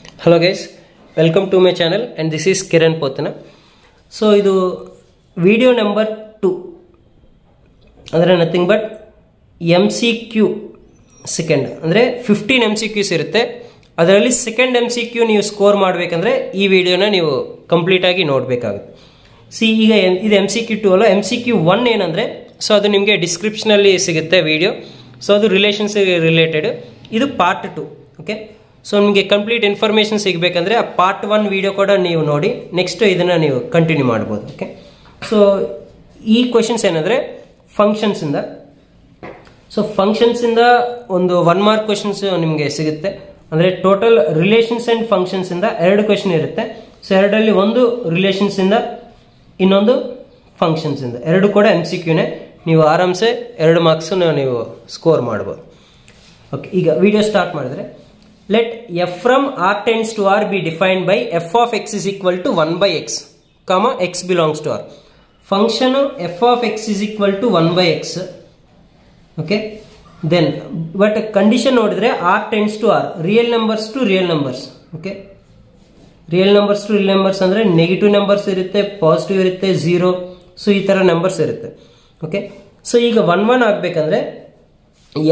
Hello guys, welcome to my channel and this is Kiran Potana. So idu video number 2 andre nothing but MCQ second andre 15 MCQs irutte ಅದರಲ್ಲಿ second MCQ ನೀವು score ಮಾಡಬೇಕಂದ್ರೆ ಈ ವಿಡಿಯೋನ ನೀವು complete ಆಗಿ ನೋಡಬೇಕಾಗುತ್ತೆ. C ಈಗ ಇದು MCQ2 ಅಲ್ಲ, MCQ1 ಏನಂದ್ರೆ ಸೊ ಅದು ನಿಮಗೆ ಡಿಸ್ಕ್ರಿಪ್ಷನ್ ಅಲ್ಲಿ ಸಿಗುತ್ತೆ ವಿಡಿಯೋ. ಸೊ ಅದು ರಿಲೇಷನ್ಸ್ ರಿಲೇಟೆಡ್, ಇದು ಪಾರ್ಟ್ 2. ಓಕೆ, ಸೊ ನಿಮಗೆ ಕಂಪ್ಲೀಟ್ ಇನ್ಫಾರ್ಮೇಷನ್ ಸಿಗಬೇಕಂದ್ರೆ ಆ ಪಾರ್ಟ್ 1 ವಿಡಿಯೋ ಕೂಡ ನೀವು ನೋಡಿ ನೆಕ್ಸ್ಟ್ ಇದನ್ನು ನೀವು ಕಂಟಿನ್ಯೂ ಮಾಡ್ಬೋದು. ಓಕೆ, ಸೊ ಈ ಕ್ವೆಶನ್ಸ್ ಏನಂದರೆ ಫಂಕ್ಷನ್ಸಿಂದ. ಸೊ ಫಂಕ್ಷನ್ಸಿಂದ ಒಂದು 1 ಮಾರ್ಕ್ ಕ್ವೆಶನ್ಸ್ ನಿಮಗೆ ಸಿಗುತ್ತೆ. ಅಂದರೆ ಟೋಟಲ್ ರಿಲೇಷನ್ಸ್ ಆ್ಯಂಡ್ ಫಂಕ್ಷನ್ಸಿಂದ 2 ಕ್ವೆಶನ್ ಇರುತ್ತೆ. ಸೊ ಎರಡರಲ್ಲಿ ಒಂದು ರಿಲೇಷನ್ಸಿಂದ, ಇನ್ನೊಂದು ಫಂಕ್ಷನ್ಸಿಂದ. ಎರಡು ಕೂಡ MCQನೇ. ನೀವು ಆರಾಮ್ಸೆ 2 ಮಾರ್ಕ್ಸನ್ನು ನೀವು ಸ್ಕೋರ್ ಮಾಡ್ಬೋದು. ಓಕೆ, ಈಗ ವಿಡಿಯೋ ಸ್ಟಾರ್ಟ್ ಮಾಡಿದ್ರೆ, let f from r tends to r be defined by f of x is equal to 1 by x, comma x belongs to r. Function f of x is equal to 1 by x. Okay, then but condition nodidre r tends to r, real numbers to real numbers. Okay, real numbers to real numbers ಅಂದ್ರೆ negative numbers ಇರುತ್ತೆ, positive ಇರುತ್ತೆ, 0. So ಈ ತರ numbers ಇರುತ್ತೆ. Okay, so ಈಗ 1 1 ಆಗಬೇಕಂದ್ರೆ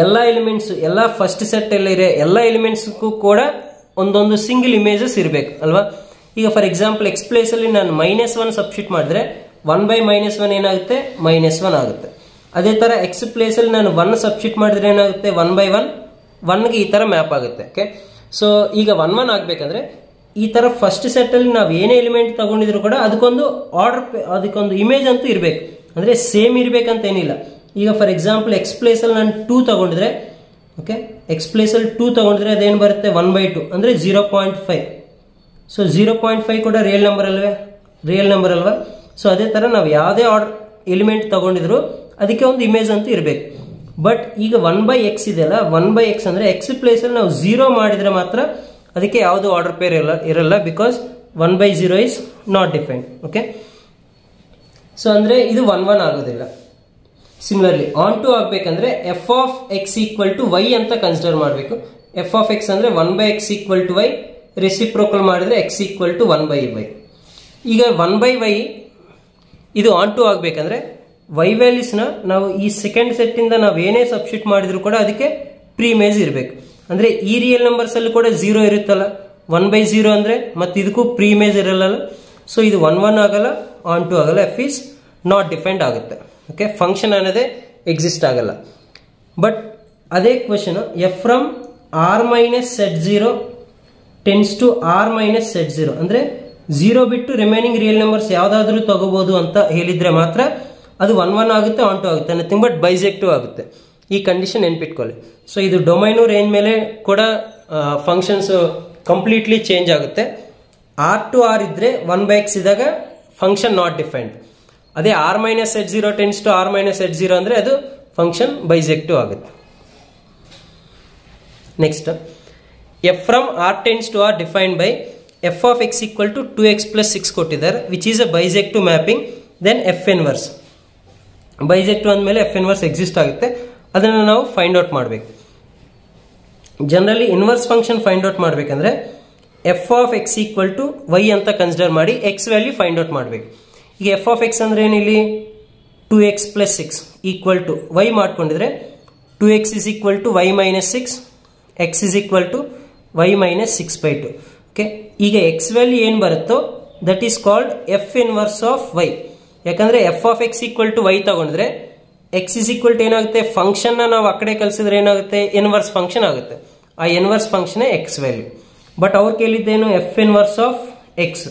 ಎಲ್ಲ elements, ಎಲ್ಲ ಫಸ್ಟ್ ಸೆಟ್ ಎಲ್ಲ ಇರೋ ಎಲ್ಲ ಎಲಿಮೆಂಟ್ಸ್ಗೂ ಕೂಡ ಒಂದೊಂದು ಸಿಂಗಲ್ ಇಮೇಜಸ್ ಇರಬೇಕು ಅಲ್ವಾ. ಈಗ ಫಾರ್ ಎಕ್ಸಾಂಪಲ್ ಎಕ್ಸ್ ಪ್ಲೇಸಲ್ಲಿ ನಾನು -1 ಸಬ್ಸ್ಟಿಟ್ಯೂಟ್ ಮಾಡಿದ್ರೆ 1 by -1 ಏನಾಗುತ್ತೆ, -1 ಆಗುತ್ತೆ. ಅದೇ ಥರ ಎಕ್ಸ್ ಪ್ಲೇಸಲ್ಲಿ ನಾನು 1 ಸಬ್ಸ್ಟಿಟ್ಯೂಟ್ ಮಾಡಿದ್ರೆ ಏನಾಗುತ್ತೆ, 1 by 1ಗೆ ಈ ಥರ ಮ್ಯಾಪ್ ಆಗುತ್ತೆ. ಓಕೆ, ಸೊ ಈಗ 1 1 ಆಗಬೇಕಂದ್ರೆ ಈ ಥರ ಫಸ್ಟ್ ಸೆಟ್ಟಲ್ಲಿ ನಾವು ಏನೇ ಎಲಿಮೆಂಟ್ ತಗೊಂಡಿದ್ರು ಕೂಡ ಅದಕ್ಕೊಂದು ಆರ್ಡರ್, ಅದಕ್ಕೊಂದು ಇಮೇಜ್ ಅಂತೂ ಇರಬೇಕು. ಅಂದರೆ ಸೇಮ್ ಇರಬೇಕಂತ ಏನಿಲ್ಲ. ಈಗ ಫಾರ್ ಎಕ್ಸಾಂಪಲ್ ಎಕ್ಸ್ ಪ್ಲೇಸಲ್ಲಿ ನಾನು 2 ತಗೊಂಡಿದ್ರೆ, ಓಕೆ, ಎಕ್ಸ್ ಪ್ಲೇಸಲ್ಲಿ 2 ತಗೊಂಡಿದ್ರೆ ಅದೇನು ಬರುತ್ತೆ, 1/2 ಅಂದರೆ 0.5. ಸೊ 0.5 ಕೂಡ ರಿಯಲ್ ನಂಬರ್ ಅಲ್ವೇ, ರಿಯಲ್ ನಂಬರ್ ಅಲ್ವಾ. ಸೊ ಅದೇ ಥರ ನಾವು ಯಾವುದೇ ಆರ್ಡರ್ ಎಲಿಮೆಂಟ್ ತಗೊಂಡಿದ್ರು ಅದಕ್ಕೆ ಒಂದು ಇಮೇಜ್ ಅಂತೂ ಇರಬೇಕು. ಬಟ್ ಈಗ 1 by x ಇದೆಯಲ್ಲ, 1 by x ಅಂದರೆ ಎಕ್ಸ್ ಪ್ಲೇಸಲ್ಲಿ ನಾವು 0 ಮಾಡಿದರೆ ಮಾತ್ರ ಅದಕ್ಕೆ ಯಾವುದು ಆರ್ಡರ್ ಪೇರ್ ಇರಲ್ಲ, because 1 by 0 is not defined. Okay, so ಅಂದರೆ ಇದು 1 1 ಆಗೋದಿಲ್ಲ. ಸಿಮಿಲರ್ಲಿ ಆನ್ ಟು ಆಗಬೇಕಂದ್ರೆ f of X equal to Y ಅಂತ ಕನ್ಸಿಡರ್ ಮಾಡಬೇಕು. ಎಫ್ ಆಫ್ ಎಕ್ಸ್ ಅಂದರೆ 1 by x equal to y, reciprocal ಮಾಡಿದ್ರೆ x equal to 1 by y. ಈಗ 1 by y ಇದು ಆನ್ ಟು ಆಗಬೇಕಂದ್ರೆ ವೈ ವ್ಯಾಲ್ಯೂಸ್ನ ನಾವು ಈ ಸೆಕೆಂಡ್ ಸೆಟ್ಟಿಂದ ನಾವು ಏನೇ ಸಬ್ಸ್ಟಿಟ್ಯೂಟ್ ಮಾಡಿದ್ರು ಕೂಡ ಅದಕ್ಕೆ ಪ್ರೀ ಇಮೇಜ್ ಇರಬೇಕು. ಅಂದರೆ ಈ ರಿಯಲ್ ನಂಬರ್ಸಲ್ಲಿ ಕೂಡ 0 ಇರುತ್ತಲ್ಲ, 1 by 0 ಅಂದರೆ ಮತ್ತೆ ಇದಕ್ಕೂ ಪ್ರೀ ಇಮೇಜ್ ಇರಲ್ಲ. ಸೊ ಇದು 1 1 ಆಗಲ್ಲ, ಆನ್ ಟು ಆಗಲ್ಲ, ಎಫ್ ಈಸ್ ನಾಟ್ ಡಿಫೈನ್ಡ್ ಆಗುತ್ತೆ. ಓಕೆ, ಫಂಕ್ಷನ್ ಅನ್ನೋದೇ ಎಕ್ಸಿಸ್ಟ್ ಆಗಲ್ಲ. ಬಟ್ ಅದೇ question f from R minus set 0 tends to R minus set 0 ಅಂದರೆ 0 ಬಿಟ್ಟು ರಿಮೈನಿಂಗ್ ರಿಯಲ್ ನಂಬರ್ಸ್ ಯಾವುದಾದ್ರೂ ತಗೋಬಹುದು ಅಂತ ಹೇಳಿದ್ರೆ ಮಾತ್ರ ಅದು 1 1 ಆಗುತ್ತೆ, ಆನ್ ಟು ಆಗುತ್ತೆ, ನಥಿಂಗ್ ಬಟ್ ಬೈಜೆಕ್ಟಿವ್ ಆಗುತ್ತೆ. ಈ ಕಂಡೀಷನ್ ನೆನ್ಪಿಟ್ಕೊಳ್ಳಿ. ಸೊ ಇದು ಡೊಮೈನು ರೇಂಜ್ ಮೇಲೆ ಕೂಡ ಫಂಕ್ಷನ್ಸ್ ಕಂಪ್ಲೀಟ್ಲಿ ಚೇಂಜ್ ಆಗುತ್ತೆ. ಆರ್ ಟು ಆರ್ ಇದ್ರೆ 1 by x ಇದ್ದಾಗ ಫಂಕ್ಷನ್ ನಾಟ್ ಡಿಫೈನ್ಡ್. ಅದೇ R minus set 0 tends to R minus set 0 ಅಂದರೆ ಅದು ಫಂಕ್ಷನ್ ಬೈಜೆಕ್ಟಿವ್ ಆಗುತ್ತೆ. Next f from R tends to R defined by F of X equal to 2x + 6 ಕೊಟ್ಟಿದ್ದಾರೆ, which is a bijective mapping. Then f inverse, bijective ಅಂದಮೇಲೆ f inverse exist ಆಗುತ್ತೆ. ಅದನ್ನು ನಾವು find out ಮಾಡಬೇಕು. Generally inverse function find out ಮಾಡಬೇಕಂದ್ರೆ F of X equal to Y ಅಂತ consider ಮಾಡಿ X value find out ಮಾಡಬೇಕು. ಈಗ ಎಫ್ ಆಫ್ ಎಕ್ಸ್ ಅಂದ್ರೆ ಏನಿಲ್ಲಿ 2x + 6 ಈಕ್ವಲ್ ಟು ವೈ ಮಾಡ್ಕೊಂಡಿದ್ರೆ 2x is equal to y minus 6, x is equal to y minus 6/2. Okay, ಈಗ X value ಏನು ಬರುತ್ತೋ that is called F inverse of Y. ಯಾಕಂದ್ರೆ F of X equal to Y ತಗೊಂಡ್ರೆ X is equal to ಏನಾಗುತ್ತೆ, ಫಂಕ್ಷನ್ನ ನಾವು ಆ ಕಡೆ ಕಲಿಸಿದ್ರೆ ಏನಾಗುತ್ತೆ, ಇನ್ವರ್ಸ್ ಫಂಕ್ಷನ್ ಆಗುತ್ತೆ. ಆ inverse function X value. But ಅವ್ರು ಕೇಳಿದ್ದೇನು, ಎಫ್ ಇನ್ವರ್ಸ್ ಆಫ್ ಎಕ್ಸ್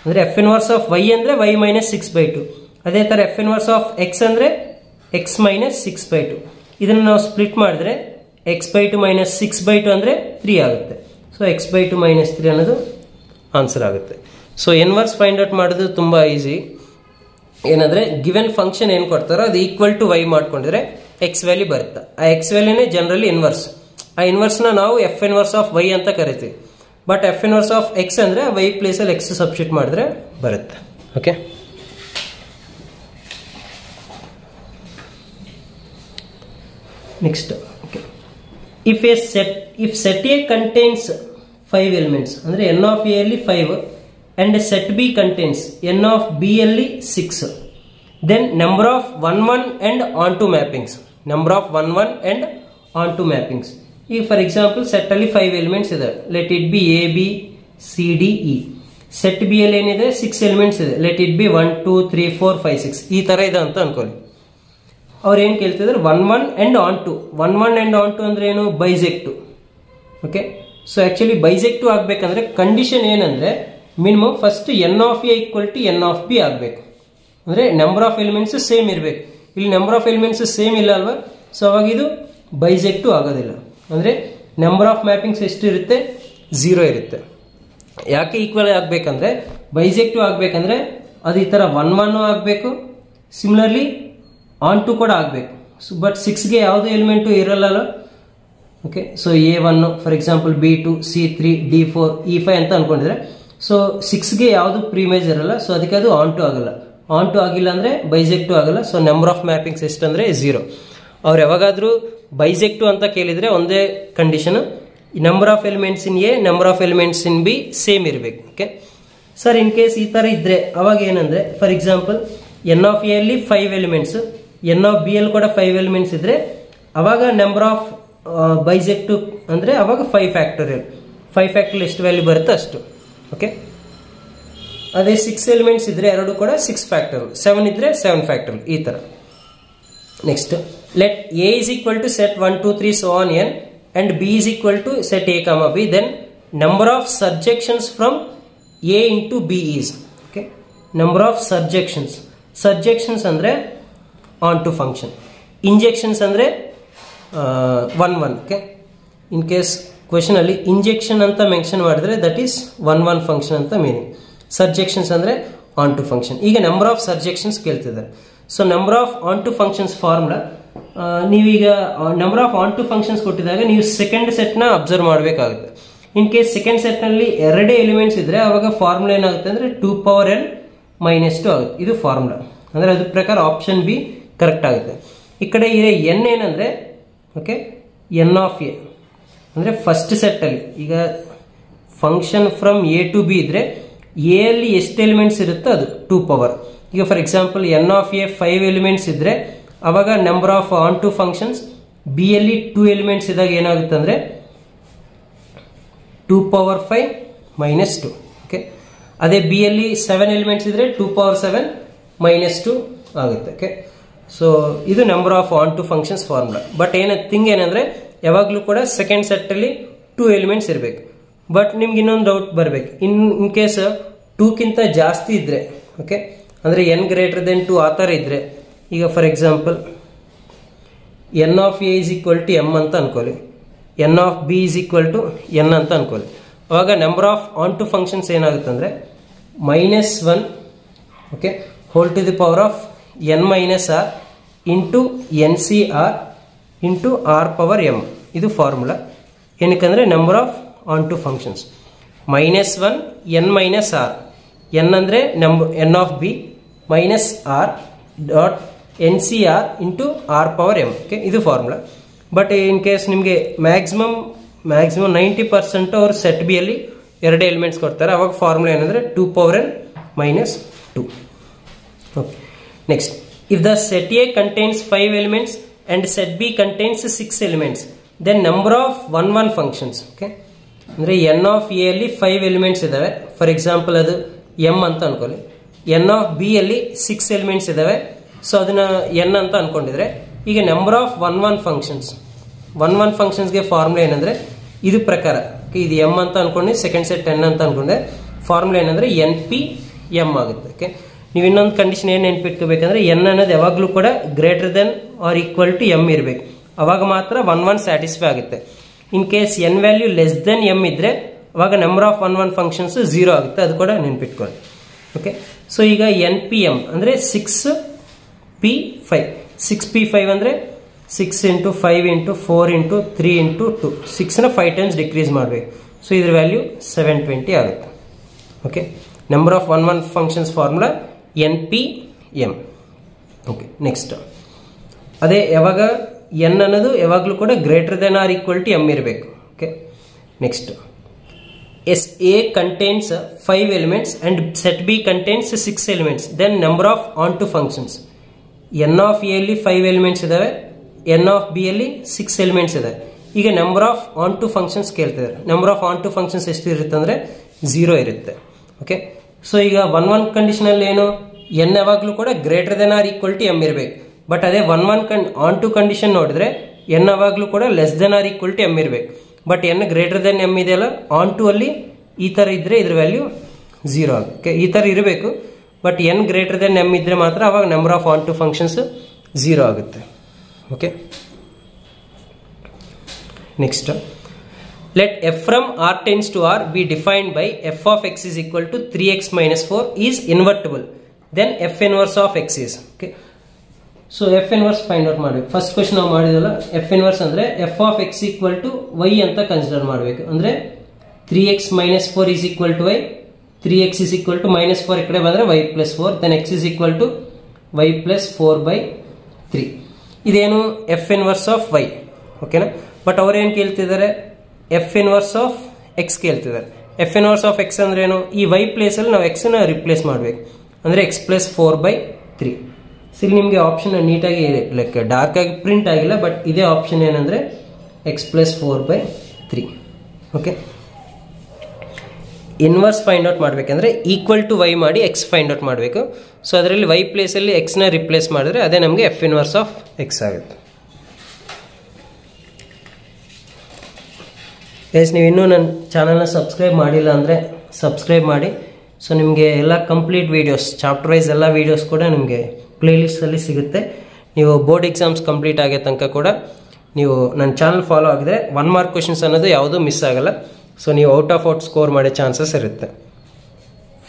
ಅಂದರೆ ಎಫ್ ಇನ್ವರ್ಸ್ ಆಫ್ ವೈ ಅಂದರೆ y minus 6/2. ಅದೇ ಥರ ಎಫ್ ಇನ್ವರ್ಸ್ ಆಫ್ ಎಕ್ಸ್ ಅಂದರೆ x minus 6/2. ಇದನ್ನು ನಾವು ಸ್ಪ್ಲಿಟ್ ಮಾಡಿದ್ರೆ x/2 minus 6/2 ಅಂದರೆ 3 ಆಗುತ್ತೆ. ಸೊ x/2 minus 3 ಅನ್ನೋದು ಆನ್ಸರ್ ಆಗುತ್ತೆ. ಸೊ ಇನ್ವರ್ಸ್ ಫೈಂಡ್ ಔಟ್ ಮಾಡೋದು ತುಂಬ ಈಸಿ. ಏನಂದರೆ ಗಿವೆನ್ ಫಂಕ್ಷನ್ ಏನು ಕೊಡ್ತಾರೋ ಅದು ಈಕ್ವಲ್ ಟು ವೈ ಮಾಡ್ಕೊಂಡಿದ್ರೆ ಎಕ್ಸ್ ವ್ಯಾಲ್ಯೂ ಬರುತ್ತೆ. ಆ ಎಕ್ಸ್ ವ್ಯಾಲ್ಯೂನೇ ಜನರಲಿ ಇನ್ವರ್ಸ್. ಆ ಇನ್ವರ್ಸ್ನ ನಾವು ಎಫ್ ಇನ್ವರ್ಸ್ ಆಫ್ ವೈ ಅಂತ ಕರಿತೀವಿ. But F inverse of x ಅಂದರೆ ವೈ ಪ್ಲೇಸಲ್ಲಿ ಎಕ್ಸ್ ಸಬ್ಸ್ಟಿಟ್ಯೂಟ್ ಮಾಡಿದ್ರೆ ಬರುತ್ತೆ. Okay, next. Okay, if set A contains 5 elements ಅಂದ್ರೆ n of a ಅಲ್ಲಿ 5 and set b contains n of b ಅಲ್ಲಿ 6. then number of 1 1 and onto mappings, number of 1 1 and onto mappings. ಈಗ for example set ಅಲ್ಲಿ 5 elements ಇದೆ, let it be A B C D E. Set B ಅಲ್ಲಿ ಏನಿದೆ 6 elements ಇದೆ, let it be 1 2 3 4 5 6 ಈ ತರ ಇದೆ ಅಂತ ಅನ್ಕೊಳ್ಳಿ. ಅವ್ರು ಏನ್ ಕೇಳ್ತಿದ್ರು 1 1 and onto. 1 1 and onto ಅಂದ್ರೆ ಏನು, bijective. Okay, so actually bijective ಆಗ್ಬೇಕಂದ್ರೆ ಕಂಡೀಷನ್ ಏನಂದ್ರೆ minimum first n of A equal to n of B ಆಗಬೇಕು, ಅಂದ್ರೆ ನಂಬರ್ ಆಫ್ ಎಲಿಮೆಂಟ್ಸ್ ಸೇಮ್ ಇರಬೇಕು. ಇಲ್ಲಿ ನಂಬರ್ ಆಫ್ ಎಲಿಮೆಂಟ್ಸ್ ಸೇಮ್ ಇಲ್ಲ ಅಲ್ವಾ, ಸೊ ಅವಾಗ ಇದು ಬೈಸೆಕ್ಟಿವ್ ಆಗೋದಿಲ್ಲ. ಅಂದ್ರೆ ನಂಬರ್ ಆಫ್ ಮ್ಯಾಪಿಂಗ್ಸ್ ಎಷ್ಟು ಇರುತ್ತೆ, 0 ಇರುತ್ತೆ. ಯಾಕೆ ಈಕ್ವಲ್ ಆಗ್ಬೇಕಂದ್ರೆ ಬೈಸೆಕ್ಟಿವ್ ಆಗ್ಬೇಕಂದ್ರೆ ಅದು ಈ ತರ 1 1 ಆಗಬೇಕು, ಸಿಮಿಲರ್ಲಿ ಆನ್ ಟು ಕೂಡ ಆಗಬೇಕು. ಬಟ್ 6ಗೆ ಯಾವುದೇ ಎಲಿಮೆಂಟು ಇರಲ್ಲ. Okay, so A1 for example B2 C3 D4 E5 ಅಂತ ಅನ್ಕೊಂಡಿದ್ರೆ, ಸೊ 6ಗೆ ಯಾವುದು ಪ್ರೀಮೇಜ್ ಇರಲ್ಲ, ಸೊ ಅದಕ್ಕೆ ಅದು ಆನ್ ಟು ಆಗಲ್ಲ. ಆನ್ ಟು ಆಗಿಲ್ಲ ಅಂದ್ರೆ ಬೈಸೆಕ್ಟಿವ್ ಆಗಲ್ಲ. ಸೊ ನಂಬರ್ ಆಫ್ ಮ್ಯಾಪಿಂಗ್ಸ್ ಎಷ್ಟಂದ್ರೆ 0. ಅವ್ರು ಯಾವಾಗಾದ್ರೂ ಬೈಸೆಕ್ಟಿವ್ ಅಂತ ಕೇಳಿದ್ರೆ ಒಂದೇ condition, number of elements in A number of elements in B same ಇರಬೇಕು. ಓಕೆ ಸರ್, ಇನ್ ಕೇಸ್ ಈ ತರ ಇದ್ರೆ ಅವಾಗ ಏನಂದ್ರೆ for example N of A ಅಲ್ಲಿ 5 ಎಲಿಮೆಂಟ್ಸ್, ಎನ್ ಆಫ್ ಬಿ ಅಲ್ಲಿ ಕೂಡ 5 ಎಲಿಮೆಂಟ್ಸ್ ಇದ್ರೆ ಅವಾಗ ನಂಬರ್ ಆಫ್ ಬೈಸೆಕ್ಟಿವ್ ಅಂದ್ರೆ ಅವಾಗ 5 ಫ್ಯಾಕ್ಟೋರಿಯಲ್. 5 ಫ್ಯಾಕ್ಟೋರಿಯಲ್ ಎಷ್ಟು ವ್ಯಾಲ್ಯೂ ಬರುತ್ತೆ ಅಷ್ಟು. ಓಕೆ, ಅದೇ 6 ಎಲಿಮೆಂಟ್ಸ್ ಇದ್ರೆ ಎರಡು ಕೂಡ 6 ಫ್ಯಾಕ್ಟೋರಿಯಲ್, 7 ಇದ್ರೆ 7 ಫ್ಯಾಕ್ಟೋರಿಯಲ್ ಈ ತರ. Next, let A is equal to set 1 2 3 so on n and b is equal to set a comma b, then number of surjections from a into b is. Okay, number of surjections. Surjections ಅಂದ್ರೆ onto function, injections ಅಂದ್ರೆ 1 1. Okay, in case question ಅಲ್ಲಿ injection ಅಂತ mention ಮಾಡಿದ್ರೆ that is 1 1 function ಅಂತ meaning. Surjections ಅಂದ್ರೆ onto function. ಈಗ number of surjections ಕೇಳ್ತಿದ್ದಾರೆ. So number of onto functions formula, ನೀವೀಗ number of onto functions ಕೊಟ್ಟಿದಾಗ ನೀವು ಸೆಕೆಂಡ್ ಸೆಟ್ ನ ಅಬ್ಸರ್ವ್ ಮಾಡಬೇಕಾಗುತ್ತೆ. ಇನ್ ಕೇಸ್ ಸೆಕೆಂಡ್ ಸೆಟ್ ನಲ್ಲಿ 2 ಎಲಿಮೆಂಟ್ಸ್ ಇದ್ರೆ ಅವಾಗ ಫಾರ್ಮುಲಾ ಏನಾಗುತ್ತೆ ಅಂದ್ರೆ 2n - 2 ಆಗುತ್ತೆ. ಇದು ಫಾರ್ಮುಲಾ, ಅಂದ್ರೆ ಅದ್ರ ಪ್ರಕಾರ ಆಪ್ಷನ್ ಬಿ ಕರೆಕ್ಟ್ ಆಗುತ್ತೆ. ಈ ಕಡೆ ಇದೆ ಎನ್ ಏನಂದ್ರೆ ಓಕೆ ಎನ್ ಆಫ್ ಎ ಅಂದ್ರೆ ಫಸ್ಟ್ ಸೆಟ್ ಅಲ್ಲಿ ಈಗ function from A to B ಇದ್ರೆ ಎ ಅಲ್ಲಿ ಎಷ್ಟು ಎಲಿಮೆಂಟ್ಸ್ ಇರುತ್ತೋ ಅದು 2 ಪವರ್. ಈಗ for example N of A 5 elements ಇದ್ರೆ ಅವಾಗ number of onto functions B ಅಲ್ಲಿ 2 ಎಲಿಮೆಂಟ್ಸ್ ಇದ್ದಾಗ ಏನಾಗುತ್ತೆ ಅಂದ್ರೆ 2 ಪವರ್ 5 - 2. ಓಕೆ, ಅದೇ ಬಿ ಅಲ್ಲಿ 7 ಎಲಿಮೆಂಟ್ಸ್ ಇದ್ರೆ 2 ಪವರ್ 7 - 2 ಆಗುತ್ತೆ. ಓಕೆ, ಸೊ ಇದು number of onto functions formula. But thing ಏನಂದ್ರೆ ಯಾವಾಗ್ಲೂ ಕೂಡ ಸೆಕೆಂಡ್ ಸೆಟ್ ಅಲ್ಲಿ 2 ಎಲಿಮೆಂಟ್ಸ್ ಇರಬೇಕು. ಬಟ್ ನಿಮ್ಗೆ ಇನ್ನೊಂದು ಡೌಟ್ ಬರ್ಬೇಕು, ಇನ್ ಕೇಸ್ 2ಕ್ಕಿಂತ ಜಾಸ್ತಿ ಇದ್ರೆ ಓಕೆ ಅಂದ್ರೆ n ಗ್ರೇಟರ್ ದೆನ್ 2 ಆ ತರ ಇದ್ರೆ, ಈಗ for example N of A is equal to M ಅಂತ ಅನ್ಕೊಳ್ಳಿ, N of B is equal to N ಅಂತ ಅನ್ಕೊಳ್ಳಿ. ಅವಾಗ number of onto functions ಏನಾಗುತ್ತೆ ಅಂದ್ರೆ -1 okay whole to the power of n - r into NCR into R power M. ಇದು formula. ಏನಕ್ಕಂದ್ರೆ number of onto functions -1 n - r, n ಅಂದ್ರೆ n of B minus R dot NCR into R power m. Okay, ಇದು formula. But in case ನಿಮಗೆ maximum 90% ಅವರು set B ಅಲ್ಲಿ 2 elements ಕೊಡ್ತಾರೆ. ಅವಾಗ formula ಏನಂದ್ರೆ 2n - 2. Okay, next, if the set A contains 5 elements and set B contains 6 elements, then number of 1 1 functions. Okay, ಅಂದ್ರೆ n of A ಅಲ್ಲಿ 5 elements ಇದಾವೆ, for example ಅದು ಎಮ್ ಅಂತ ಅನ್ಕೊಳ್ಳಿ. ಎನ್ ಆಫ್ ಬಿ ಅಲ್ಲಿ 6 ಎಲಿಮೆಂಟ್ಸ್ ಇದಾವೆ, so ಅದನ್ನ N ಅಂತ ಅನ್ಕೊಂಡಿದ್ರೆ ಈಗ ನಂಬರ್ ಆಫ್ 1 1 ಫಂಕ್ಷನ್ಸ್ 1 1 ಫಂಕ್ಷನ್ಸ್ಗೆ ಫಾರ್ಮುಲಾ ಏನಂದ್ರೆ ಇದು ಪ್ರಕಾರ. ಇದು ಎಮ್ ಅಂತ ಅನ್ಕೊಂಡ್ರೆ ಸೆಕೆಂಡ್ ಸೆಟ್ ಎನ್ ಅಂತ ಅನ್ಕೊಂಡ್ರೆ ಫಾರ್ಮುಲಾ ಏನಂದ್ರೆ NP-M ಆಗುತ್ತೆ. ಓಕೆ, ನೀವು ಇನ್ನೊಂದು ಕಂಡೀಷನ್ ಏನು ನೆನ್ಪಿಟ್ಕೋಬೇಕಂದ್ರೆ ಎನ್ ಅನ್ನೋದು ಯಾವಾಗಲೂ ಕೂಡ greater than R equal to M ಇರಬೇಕು, ಅವಾಗ ಮಾತ್ರ 1 1 ಸ್ಯಾಟಿಸ್ಫೈ ಆಗುತ್ತೆ. In case n value less than m ಇದ್ರೆ ಅವಾಗ ನಂಬರ್ ಆಫ್ 1 1 ಫಂಕ್ಷನ್ಸ್ 0 ಆಗುತ್ತೆ, ಅದು ಕೂಡ ನೆನ್ಪಿಟ್ಕೊಳ್ಳಿ. ಓಕೆ, ಸೊ ಈಗ NP-M ಅಂದ್ರೆ 6P5. 6P5 ಅಂದ್ರೆ 6 ಇಂಟು 5 ಇಂಟು 4 ಇಂಟು 3 ಇಂಟು 2, 6ನ 5 ಟೈಮ್ಸ್ ಡಿಕ್ರೀಸ್ ಮಾಡಬೇಕು. ಸೊ ಇದ್ರ ವ್ಯಾಲ್ಯೂ 720 ಆಗುತ್ತೆ. Okay, number of 1 1 functions formula NP-M. Okay, next ಅದೇ ಯಾವಾಗ ಎನ್ ಅನ್ನೋದು ಯಾವಾಗಲೂ ಕೂಡ greater than R equal to M ಇರಬೇಕು. Okay, next A contains 5 elements and set B contains 6 elements, then number of onto functions. n of A ಅಲ್ಲಿ 5 elements ಇದಾವೆ, n of B ಅಲ್ಲಿ 6 elements ಇದೆ. ಈಗ ನಂಬರ್ ಆಫ್ onto functions ಕೇಳ್ತಿದ್ದಾರೆ. Number of onto functions ಎಷ್ಟು ಇರುತ್ತೆ ಅಂದ್ರೆ 0 ಇರುತ್ತೆ. ಓಕೆ, ಸೊ ಈಗ 1 ಕಂಡೀಷನ್ ಅಲ್ಲಿ ಏನು, n ಯಾವಾಗಲೂ ಕೂಡ greater than R equal to m ಇರಬೇಕು. ಬಟ್ ಅದೇ 1 onto ಕಂಡೀಷನ್ ನೋಡಿದ್ರೆ n ಯಾವಾಗಲೂ ಕೂಡ less than R equal to m ಇರಬೇಕು. But n greater than m ಇದೆಯಲ್ಲ, onto ಅಲ್ಲಿ ಈ ತರ ಇದ್ರೆ ಇದ್ರ ವ್ಯಾಲ್ಯೂ 0 ಆಗುತ್ತೆ. ಈ ತರ ಇರಬೇಕು, but n greater than m ಇದ್ರೆ ಮಾತ್ರ ಅವಾಗ ನಂಬರ್ ಆಫ್ onto functions 0 ಆಗುತ್ತೆ. Okay, next, let f from r tends to r be defined by f of x is equal to 3x minus 4 is invertible, then f inverse of x is. Okay, so f inverse find out ಮಾಡಬೇಕು. First question ನಾವು ಮಾಡಿದಲ್ಲ, f inverse ಅಂದ್ರೆ f of x equal to y ಅಂತ consider ಮಾಡಬೇಕು. ಅಂದ್ರೆ 3x minus 4 is equal to y, 3x is equal to minus 4 ಈ ಕಡೆ ಬಂದ್ರೆ y plus 4, then x is equal to y plus 4 by 3. ಇದೇನು f inverse of y. ಓಕೆನಾ, but ಅವ್ರು ಏನು ಕೇಳ್ತಿದ್ದಾರೆ, f inverse of x ಕೇಳ್ತಿದ್ದಾರೆ. f inverse of x ಅಂದ್ರೆ ಏನು, ಈ y ಪ್ಲೇಸ್ ಅಲ್ಲಿ ನಾವು x ನ ರಿಪ್ಲೇಸ್ ಮಾಡಬೇಕು. ಅಂದ್ರೆ x plus 4 by 3. ಇಲ್ಲಿ ನಿಮಗೆ ಆಪ್ಷನ್ ನೀಟಾಗಿ ಲೈಕ್ ಡಾರ್ಕ್ ಆಗಿ ಪ್ರಿಂಟ್ ಆಗಿಲ್ಲ, ಬಟ್ ಇದೇ ಆಪ್ಷನ್ ಏನಂದ್ರೆ x plus 4 by 3. Okay, inverse find out ಮಾಡಬೇಕಂದ್ರೆ ಈಕ್ವಲ್ ಟು y ಮಾಡಿ x ಫೈಂಡ್ ಔಟ್ ಮಾಡಬೇಕು. ಸೊ ಅದರಲ್ಲಿ y ಪ್ಲೇಸ್ ಅಲ್ಲಿ x ನ ರಿಪ್ಲೇಸ್ ಮಾಡಿದ್ರೆ ಅದೇ ನಮಗೆ f ಇನ್ವರ್ಸ್ ಆಫ್ x ಆಗುತ್ತೆ. ಗೈಸ್, ನೀವು ಇನ್ನೂ ನನ್ನ ಚಾನಲ್ನ ಸಬ್ಸ್ಕ್ರೈಬ್ ಮಾಡಿಲ್ಲ ಅಂದರೆ ಸಬ್ಸ್ಕ್ರೈಬ್ ಮಾಡಿ. ಸೊ ನಿಮಗೆ ಎಲ್ಲ ಕಂಪ್ಲೀಟ್ ವೀಡಿಯೋಸ್, ಚಾಪ್ಟರ್ ವೈಸ್ ಎಲ್ಲ ವೀಡಿಯೋಸ್ ಕೂಡ ನಿಮಗೆ ಪ್ಲೇಲಿಸ್ಟಲ್ಲಿ ಸಿಗುತ್ತೆ. ನೀವು ಬೋರ್ಡ್ ಎಕ್ಸಾಮ್ಸ್ ಕಂಪ್ಲೀಟ್ ಆಗೋ ತನಕ ಕೂಡ ನೀವು ನನ್ನ ಚಾನಲ್ ಫಾಲೋ ಆಗಿದ್ರೆ 1 ಮಾರ್ಕ್ ಕ್ವೆಶನ್ಸ್ ಅನ್ನೋದು ಯಾವುದೂ ಮಿಸ್ ಆಗಲ್ಲ. ಸೊ ನೀವು ಔಟ್ ಆಫ್ ಔಟ್ ಸ್ಕೋರ್ ಮಾಡೋ ಚಾನ್ಸಸ್ ಇರುತ್ತೆ.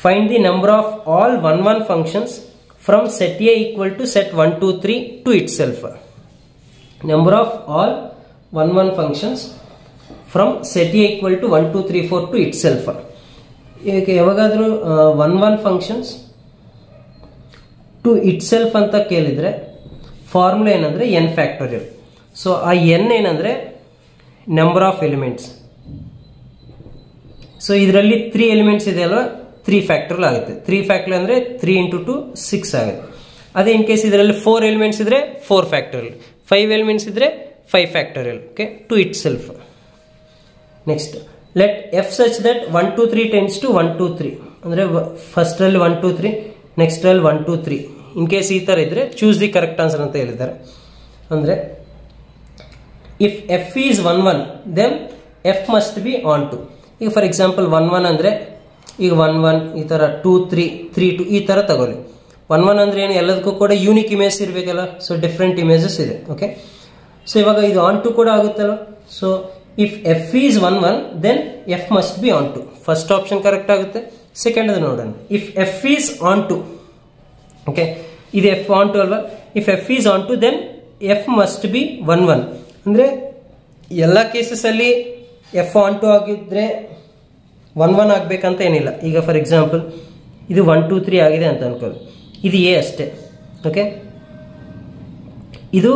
Find the number of all 1 functions from set A equal to set 1 2 3 to itself. Number of all 1 functions from set A equal to 1 2 3 4 to itself. ಈಗ ಯಾವಾಗಾದರೂ 1 functions to it self ಅಂತ ಕೇಳಿದ್ರೆ formula ಏನಂದ್ರೆ n factorial. So ಆ n ಏನಂದ್ರೆ number of elements. So ಇದರಲ್ಲಿ 3 elements ಇದೆ ಅಲ್ವಾ, 3 ಫ್ಯಾಕ್ಟೋರಿಯಲ್ ಆಗುತ್ತೆ. 3 ಫ್ಯಾಕ್ಟೋರಿಯಲ್ ಅಂದ್ರೆ 3 × 2 6 ಆಗುತ್ತೆ. ಅದೇ ಇನ್ ಕೇಸ್ ಇದರಲ್ಲಿ 4 ಎಲಿಮೆಂಟ್ಸ್ ಇದ್ರೆ 4 ಫ್ಯಾಕ್ಟೋರಿಯಲ್, 5 ಎಲಿಮೆಂಟ್ಸ್ ಇದ್ರೆ 5 factorial. Okay, to itself. Next, let f such that 1 2 3 tends to 1 2 3 ಅಂದ್ರೆ ಫಸ್ಟ್ ರಲ್ಲಿ 1 2 3, ನೆಕ್ಸ್ಟ್ ರಲ್ಲಿ 1 2 3. ಇನ್ ಕೇಸ್ ಈ ತರ ಇದ್ರೆ ಚೂಸ್ ದಿ ಕರೆಕ್ಟ್ ಆನ್ಸರ್ ಅಂತ ಹೇಳಿದ್ದಾರೆ. ಅಂದ್ರೆ if f is 1 1 then f must be onto. ಈಗ ಫಾರ್ ಎಕ್ಸಾಂಪಲ್ 1 1 ಅಂದ್ರೆ ಈಗ 1 1 ಈ ತರ 2 3 3 2 ಈ ತರ ತಗೊಳ್ಳಿ. 1 1 ಅಂದ್ರೆ ಏನು, ಎಲ್ಲದಕ್ಕೂ ಕೂಡ ಯೂನಿಕ್ ಇಮೇಜ್ ಇರಬೇಕಲ್ಲ. ಸೊ ಡಿಫ್ರೆಂಟ್ ಇಮೇಜಸ್ ಇದೆ. ಓಕೆ, ಸೊ ಇವಾಗ ಇದು ಆನ್ ಟು ಕೂಡ ಆಗುತ್ತಲ್ಲ. So if f is 1 1 then f must be on to. First option correct ಆಗುತ್ತೆ. ಸೆಕೆಂಡ್ ಅದು ನೋಡೋಣ. if f is on to, okay, ಇದು f on to ಅಲ್ವಾ. if f is on to then f must be 1 1 ಅಂದ್ರೆ ಎಲ್ಲ cases ಅಲ್ಲಿ f on to ಆಗಿದ್ರೆ 1 1 ಆಗ್ಬೇಕಂತ ಏನಿಲ್ಲ. ಈಗ ಫಾರ್ ಎಕ್ಸಾಂಪಲ್ ಇದು 1 2 3 ಆಗಿದೆ ಅಂತ ಅನ್ಕೊಳ್ಳಿ, ಇದು a ಅಷ್ಟೇ. ಓಕೆ, ಇದು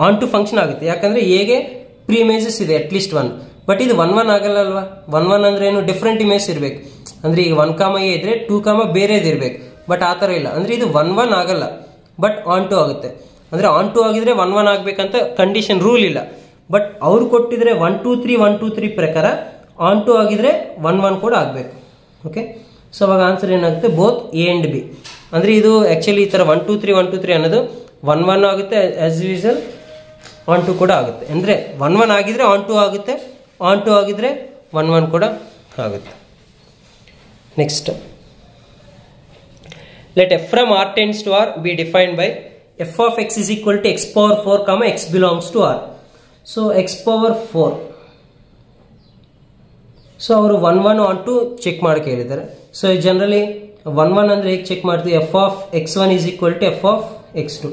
ಆನ್ ಟು ಫಂಕ್ಷನ್ ಆಗುತ್ತೆ, ಯಾಕಂದ್ರೆ ಎಗೆ ಪ್ರೀ ಇಮೇಜಸ್ ಇದೆ ಅಟ್ಲೀಸ್ಟ್ 1. ಬಟ್ ಇದು 1 1 ಆಗಲ್ಲ ಅಲ್ವಾ. 1 1 ಅಂದ್ರೆ ಏನು, ಡಿಫ್ರೆಂಟ್ ಇಮೇಜ್ ಇರಬೇಕು. ಅಂದ್ರೆ ಈಗ 1 ಎ ಇದ್ರೆ 2 ಬೇರೆದು ಇರಬೇಕು. ಬಟ್ ಆ ತರ ಇಲ್ಲ. ಅಂದ್ರೆ ಇದು 1 1 ಆಗಲ್ಲ, ಬಟ್ ಆನ್ ಟು ಆಗುತ್ತೆ. ಅಂದ್ರೆ ಆನ್ ಟು ಆಗಿದ್ರೆ 1 1 ಆಗ್ಬೇಕಂತ ಕಂಡೀಷನ್ ರೂಲ್ ಇಲ್ಲ. ಬಟ್ ಅವ್ರು ಕೊಟ್ಟಿದ್ರೆ 1 2 3 1 2 3 ಪ್ರಕಾರ ಆನ್ ಟು ಆಗಿದ್ರೆ 1 1 ಕೂಡ ಆಗಬೇಕು. ಓಕೆ, ಸೊ ಅವಾಗ ಆನ್ಸರ್ ಏನಾಗುತ್ತೆ, ಬೋತ್ ಎ ಅಂಡ್ ಬಿ. ಅಂದ್ರೆ ಇದು ಆಕ್ಚುಲಿ ಈ ತರ 1 2 3 1 2 3 ಅನ್ನೋದು 1 1 ಆಗುತ್ತೆ, ಆಸ್ ಯೂಶುವಲ್ ಆನ್ ಟು ಕೂಡ ಆಗುತ್ತೆ. ಅಂದ್ರೆ 1 1 ಆಗಿದ್ರೆ ಆನ್ ಟು ಆಗುತ್ತೆ, ಆನ್ ಟು ಆಗಿದ್ರೆ 1 1 ಕೂಡ ಆಗುತ್ತೆ. Next, let F from R tends to R be defined by F of x is equal to x power 4 x belongs to R. So x power 4. So ಅವರು 1 1 onto check ಮಾಡಕ್ಕೆ ಹೇಳಿದ್ದಾರೆ. So generally 1 1 ಅಂದ್ರೆ ಹೇಗೆ check ಮಾಡ್ತೀವಿ, f of x1 is equal to f of x2.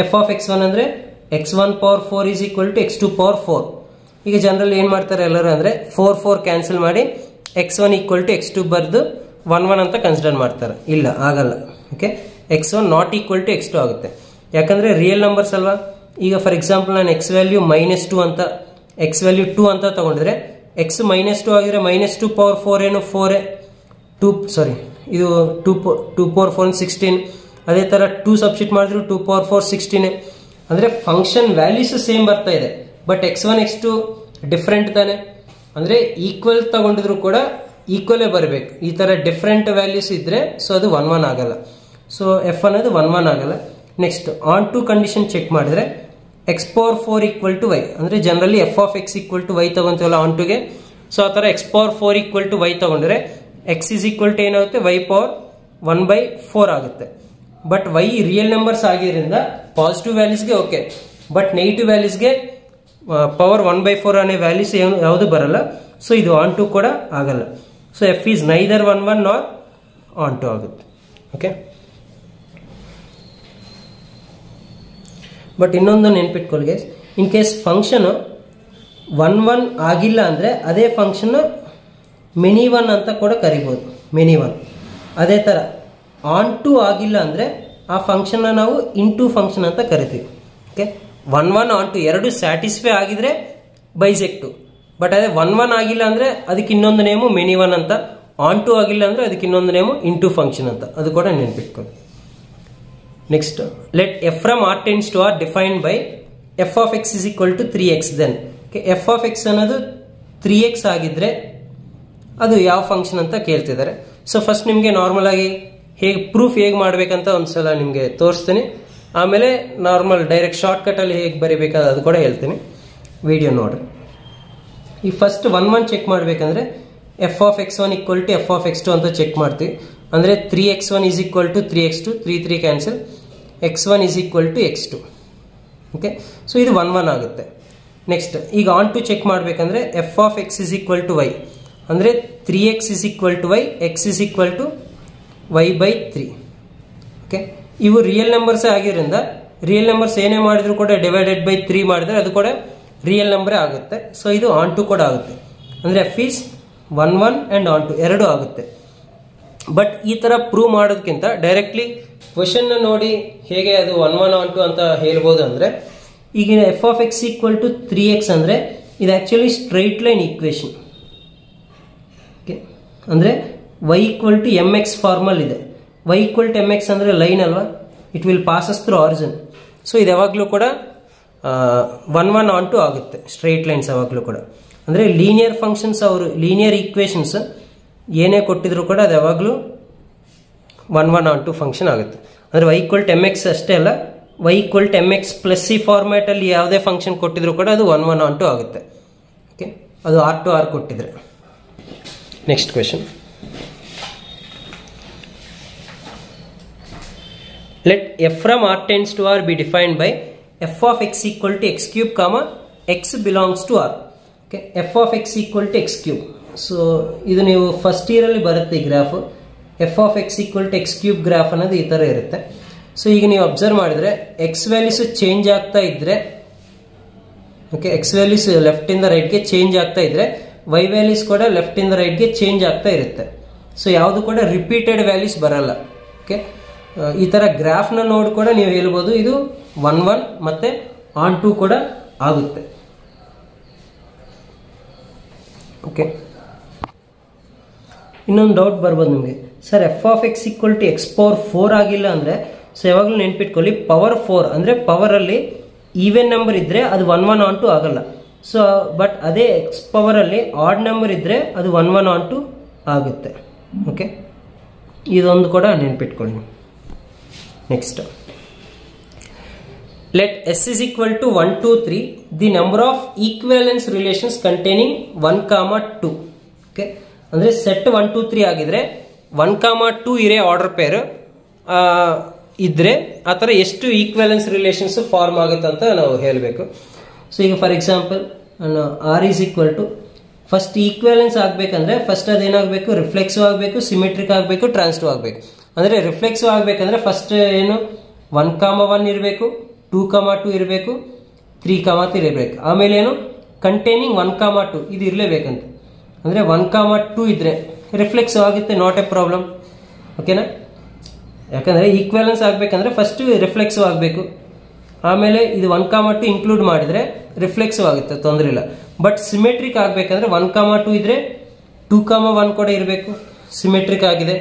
F of x1 ಅಂದ್ರೆ x1 power 4 is equal to x2 power 4. ಈಗ general ಏನ್ ಮಾಡ್ತಾರೆ ಎಲ್ಲರೂ ಅಂದ್ರೆ 4 4 ಕ್ಯಾನ್ಸಲ್ ಮಾಡಿ x1 ಈಕ್ವಲ್ ಟು x2 ಬರ್ದು 1 1 ಅಂತ ಕನ್ಸಿಡರ್ ಮಾಡ್ತಾರೆ. ಇಲ್ಲ, ಆಗಲ್ಲ. Okay, x1 not equal to x2 ಆಗುತ್ತೆ, ಯಾಕಂದ್ರೆ ರಿಯಲ್ ನಂಬರ್ಸ್ ಅಲ್ವಾ. ಈಗ ಫಾರ್ ಎಕ್ಸಾಂಪಲ್ ನಾನು x ವ್ಯಾಲ್ಯೂ -2 ಅಂತ x ವ್ಯಾಲ್ಯೂ 2 ಅಂತ ತಗೊಂಡಿದ್ರೆ ಎಕ್ಸ್ -2 ಆಗಿದ್ರೆ -2 ಪವರ್ 4 ಏನು 4 ಇದು 2 ಪವರ್ 4 16. ಅದೇ ಥರ 2 ಸಬ್ಸ್ಟಿಟ್ಯೂಟ್ ಮಾಡಿದ್ರು 2 ಪವರ್ 4 16. ಅಂದರೆ ಫಂಕ್ಷನ್ ವ್ಯಾಲ್ಯೂಸ್ ಸೇಮ್ ಬರ್ತಾ ಇದೆ, ಬಟ್ x1 x2 ಡಿಫ್ರೆಂಟ್ ತಾನೆ. ಅಂದರೆ ಈಕ್ವಲ್ ತಗೊಂಡಿದ್ರು ಕೂಡ ಈಕ್ವಲೇ ಬರಬೇಕು. ಈ ಥರ ಡಿಫ್ರೆಂಟ್ ವ್ಯಾಲ್ಯೂಸ್ ಇದ್ದರೆ ಸೊ ಅದು 1 1 ಆಗಲ್ಲ. ಸೊ ಎಫ್ ಅನ್ನೋದು 1 1 ಆಗಲ್ಲ. Next onto condition check ಮಾಡಿದ್ರೆ x power 4 equal to Y, ಅಂದರೆ generally F of X equal to Y ತಗೊಂತೀವಲ್ಲ ಆನ್ ಟುಗೆ. ಸೊ ಆ ಥರ x power 4 equal to Y ತಗೊಂಡ್ರೆ ಎಕ್ಸ್ ಇಸ್ ಈಕ್ವಲ್ ಟು ಏನಾಗುತ್ತೆ y ಪವರ್ 1/4 ಆಗುತ್ತೆ. ಬಟ್ ವೈ ರಿಯಲ್ ನಂಬರ್ಸ್ ಆಗಿರೋದ್ರಿಂದ ಪಾಸಿಟಿವ್ ವ್ಯಾಲ್ಯೂಸ್ಗೆ ಓಕೆ, ಬಟ್ ನೆಗೆಟಿವ್ ವ್ಯಾಲ್ಯೂಸ್ಗೆ ಪವರ್ 1/4 ಅನ್ನೋ ವ್ಯಾಲ್ಯೂಸ್ ಯಾವುದು ಬರಲ್ಲ. ಸೊ ಇದು ಆನ್ ಟು ಕೂಡ ಆಗಲ್ಲ. So f is neither 1 1 not onto ಆಗುತ್ತೆ. ಓಕೆ, ಬಟ್ ಇನ್ನೊಂದು ನೆನ್ಪಿಟ್ಕೊಳ್ಳಿ ಗೈಸ್, ಇನ್ ಕೇಸ್ ಫಂಕ್ಷನ್ 1 1 ಆಗಿಲ್ಲ ಅಂದರೆ ಅದೇ ಫಂಕ್ಷನ್ ಮೆನಿ 1 ಅಂತ ಕೂಡ ಕರಿಬೋದು, ಮೆನಿ 1. ಅದೇ ಥರ ಆನ್ ಟು ಆಗಿಲ್ಲ ಅಂದರೆ ಆ ಫಂಕ್ಷನ್ನ ನಾವು ಇಂಟು ಫಂಕ್ಷನ್ ಅಂತ ಕರಿತೀವಿ. ಓಕೆ, 1 1 ಆನ್ ಟು ಎರಡು ಸ್ಯಾಟಿಸ್ಫೈ ಆಗಿದ್ರೆ ಬೈಸೆಕ್ಟು, ಬಟ್ ಅದೇ 1 1 ಆಗಿಲ್ಲ ಅಂದರೆ ಅದಕ್ಕೆ ಇನ್ನೊಂದು ನೇಮು ಮೆನಿ 1 ಅಂತ, ಆನ್ ಟು ಆಗಿಲ್ಲ ಅಂದರೆ ಅದಕ್ಕೆ ಇನ್ನೊಂದು ನೇಮು ಇಂಟು ಫಂಕ್ಷನ್ ಅಂತ, ಅದು ಕೂಡ ನೆನ್ಪಿಟ್ಕೊಳ್ಳಿ. Next, let F from R tends to R defined by F of x is equal to 3x. Then f of x ಅನ್ನೋದು 3x ಆಗಿದ್ರೆ ಅದು ಯಾವ ಫಂಕ್ಷನ್ ಅಂತ ಕೇಳ್ತಿದ್ದಾರೆ. ಸೊ ಫಸ್ಟ್ ನಿಮಗೆ ನಾರ್ಮಲ್ ಆಗಿ ಪ್ರೂಫ್ ಹೇಗೆ ಮಾಡಬೇಕಂತ ಒಂದ್ಸಲ ನಿಮಗೆ ತೋರಿಸ್ತೀನಿ, ಆಮೇಲೆ ನಾರ್ಮಲ್ ಡೈರೆಕ್ಟ್ ಶಾರ್ಟ್ಕಟಲ್ಲಿ ಹೇಗೆ ಬರೀಬೇಕಾದ ಅದು ಕೂಡ ಹೇಳ್ತೀನಿ, ವಿಡಿಯೋ ನೋಡ್ರಿ. ಈ ಫಸ್ಟ್ 1 1 ಚೆಕ್ ಮಾಡಬೇಕಂದ್ರೆ F of x1 equal to f of x2 ಅಂತ ಚೆಕ್ ಮಾಡ್ತೀವಿ. ಅಂದರೆ 3x1 is equal to 3x2, 3 3 cancel, x1 is equal to x2. Okay, so ಇದು 1 1 ಆಗುತ್ತೆ. ನೆಕ್ಸ್ಟ್ ಈಗ ಆನ್ ಟು ಚೆಕ್ ಮಾಡಬೇಕಂದ್ರೆ F of x is equal to Y, ಅಂದರೆ 3x is equal to y, x is equal to y/3. Okay, ಇವು real ನಂಬರ್ಸೇ ಆಗಿರೋದ್ರಿಂದ real numbers ಏನೇ ಮಾಡಿದ್ರು ಕೂಡ ಡಿವೈಡೆಡ್ ಬೈ 3 ಮಾಡಿದ್ರೆ ಅದು ಕೂಡ ರಿಯಲ್ ನಂಬರೇ ಆಗುತ್ತೆ. ಸೊ ಇದು ಆನ್ ಟು ಕೂಡ ಆಗುತ್ತೆ. ಅಂದರೆ f is 1 1 and onto ಎರಡೂ ಆಗುತ್ತೆ. ಬಟ್ ಈ ಥರ ಪ್ರೂವ್ ಮಾಡೋದಕ್ಕಿಂತ ಡೈರೆಕ್ಟ್ಲಿ ಕ್ವಶನ್ನ ನೋಡಿ ಹೇಗೆ ಅದು 1 1 ಆನ್ ಟು ಅಂತ ಹೇಳ್ಬೋದು. ಅಂದರೆ ಈಗ f of X equal to 3x ಅಂದರೆ ಇದು actually straight line equation. Okay, ಅಂದರೆ y equal to mx formula ಇದೆ. y ಈಕ್ವಲ್ ಟು mx ಅಂದರೆ ಲೈನ್ ಅಲ್ವಾ, it will passes through origin. So ಇದು ಯಾವಾಗಲೂ ಕೂಡ 1 1 ಆನ್ ಟು ಆಗುತ್ತೆ, ಸ್ಟ್ರೈಟ್ ಲೈನ್ಸ್ ಯಾವಾಗಲೂ ಕೂಡ. ಅಂದರೆ ಲೀನಿಯರ್ ಫಂಕ್ಷನ್ಸ್ ಅವರು ಲೀನಿಯರ್ ಈಕ್ವೇಷನ್ಸ್ ಏನೇ ಕೊಟ್ಟಿದ್ರು ಕೂಡ ಅದು ಯಾವಾಗಲೂ 1 1 ಆನ್ ಟು ಫಂಕ್ಷನ್ ಆಗುತ್ತೆ. ಅಂದರೆ y ಈಕ್ವಲ್ ಟು mx ಅಷ್ಟೇ ಅಲ್ಲ, y equal to mx plus C ಫಾರ್ಮ್ಯಾಟಲ್ಲಿ ಯಾವುದೇ ಫಂಕ್ಷನ್ ಕೊಟ್ಟಿದ್ರು ಕೂಡ ಅದು 1 1 ಆನ್ ಟು ಆಗುತ್ತೆ. ಓಕೆ, ಅದು R to R ಕೊಟ್ಟಿದ್ರೆ. Next question, let F from R tends to R be defined by F of X equal to X cube comma X belongs to R. Okay, F of X equal to X cube. So ಇದು ನೀವು first ಇಯರಲ್ಲಿ ಬರುತ್ತೆ ಈ graph. F of X equal to X cube graph ಅನ್ನೋದು ಈ ಥರ ಇರುತ್ತೆ. So ಈಗ ನೀವು ಅಬ್ಸರ್ವ್ ಮಾಡಿದ್ರೆ ಎಕ್ಸ್ ವ್ಯಾಲ್ಯೂಸ್ ಚೇಂಜ್ ಆಗ್ತಾ ಇದ್ರೆ, ಓಕೆ, ಎಕ್ಸ್ ವ್ಯಾಲ್ಯೂಸ್ ಲೆಫ್ಟಿಂದ ರೈಟ್ಗೆ ಚೇಂಜ್ ಆಗ್ತಾ ಇದ್ರೆ ವೈ ವ್ಯಾಲ್ಯೂಸ್ ಕೂಡ ಲೆಫ್ಟಿಂದ ರೈಟ್ಗೆ ಚೇಂಜ್ ಆಗ್ತಾ ಇರುತ್ತೆ. ಸೊ ಯಾವುದು ಕೂಡ ರಿಪೀಟೆಡ್ ವ್ಯಾಲ್ಯೂಸ್ ಬರಲ್ಲ. ಓಕೆ, ಈ ಥರ ಗ್ರಾಫ್ನ ನೋಡಿ ಕೂಡ ನೀವು ಹೇಳ್ಬೋದು ಇದು 1 1 ಮತ್ತೆ ಆನ್ ಟು ಕೂಡ ಆಗುತ್ತೆ. ಓಕೆ, ಇನ್ನೊಂದು ಡೌಟ್ ಬರ್ಬೋದು ನಿಮಗೆ, sir f of X equal to x power 4 ಆಗಿಲ್ಲ ಅಂದರೆ, ಸೊ ಯಾವಾಗಲೂ ನೆನ್ಪಿಟ್ಕೊಳ್ಳಿ ಪವರ್ 4 ಅಂದರೆ ಪವರಲ್ಲಿ ಈವೆನ್ ನಂಬರ್ ಇದ್ದರೆ ಅದು 1 1 ಆನ್ ಟು ಆಗಲ್ಲ. ಸೊ ಬಟ್ ಅದೇ ಎಕ್ಸ್ ಪವರಲ್ಲಿ ಆಡ್ ನಂಬರ್ ಇದ್ದರೆ ಅದು 1 1 ಆನ್ ಟು ಆಗುತ್ತೆ. ಓಕೆ, ಇದೊಂದು ಕೂಡ ನೆನ್ಪಿಟ್ಕೊಳ್ಳಿ. Next, let S is equal to 1 2 3 the number of equivalence relations containing 1, 2. Okay, ಅಂದರೆ ಸೆಟ್ 1 2 3 ಆಗಿದ್ರೆ 1, 2 ಇರೇ ಆರ್ಡರ್ ಪೇರ್ ಇದ್ರೆ ಆ ಥರ ಎಷ್ಟು ಈಕ್ವಲೆನ್ಸ್ ರಿಲೇಷನ್ಸ್ ಫಾರ್ಮ್ ಆಗುತ್ತೆ ಅಂತ ನಾವು ಹೇಳಬೇಕು. ಸೊ ಈಗ for example R is equal to first equivalence ಆಗಬೇಕಂದ್ರೆ ಫಸ್ಟ್ ಅದೇನಾಗಬೇಕು, ರಿಫ್ಲೆಕ್ಸಿವ್ ಆಗಬೇಕು, ಸಿಮೆಟ್ರಿಕ್ ಆಗಬೇಕು, ಟ್ರಾನ್ಸ್ಟಿವ್ ಆಗಬೇಕು. ಅಂದರೆ ರಿಫ್ಲೆಕ್ಸಿವ್ ಆಗಬೇಕಂದ್ರೆ ಫಸ್ಟ್ ಏನು 1, 1 ಇರಬೇಕು, 2, 2 ಇರಬೇಕು, 3, 3 ಇರಬೇಕು. ಆಮೇಲೆ ಏನು ಕಂಟೈನಿಂಗ್ 1, 2 ಇದು ಇರಲೇಬೇಕಂತ. ಅಂದರೆ 1, 2 ಇದ್ರೆ ರಿಫ್ಲೆಕ್ಸಿವ್ ಆಗುತ್ತೆ, ನಾಟ್ ಎ ಪ್ರಾಬ್ಲಮ್. ಓಕೆನಾ, ಯಾಕಂದರೆ ಈಕ್ವಲೆನ್ಸ್ ಆಗಬೇಕಂದ್ರೆ ಫಸ್ಟ್ ರಿಫ್ಲೆಕ್ಸಿವ್ ಆಗಬೇಕು, ಆಮೇಲೆ ಇದು 1, 2 ಇನ್ಕ್ಲೂಡ್ ಮಾಡಿದರೆ ರಿಫ್ಲೆಕ್ಸಿವ್ ಆಗುತ್ತೆ, ತೊಂದರೆ ಇಲ್ಲ. ಬಟ್ ಸಿಮೆಟ್ರಿಕ್ ಆಗಬೇಕಂದ್ರೆ 1,2 ಇದ್ರೆ 2,1 ಕೂಡ ಇರಬೇಕು, ಸಿಮೆಟ್ರಿಕ್ ಆಗಿದೆ.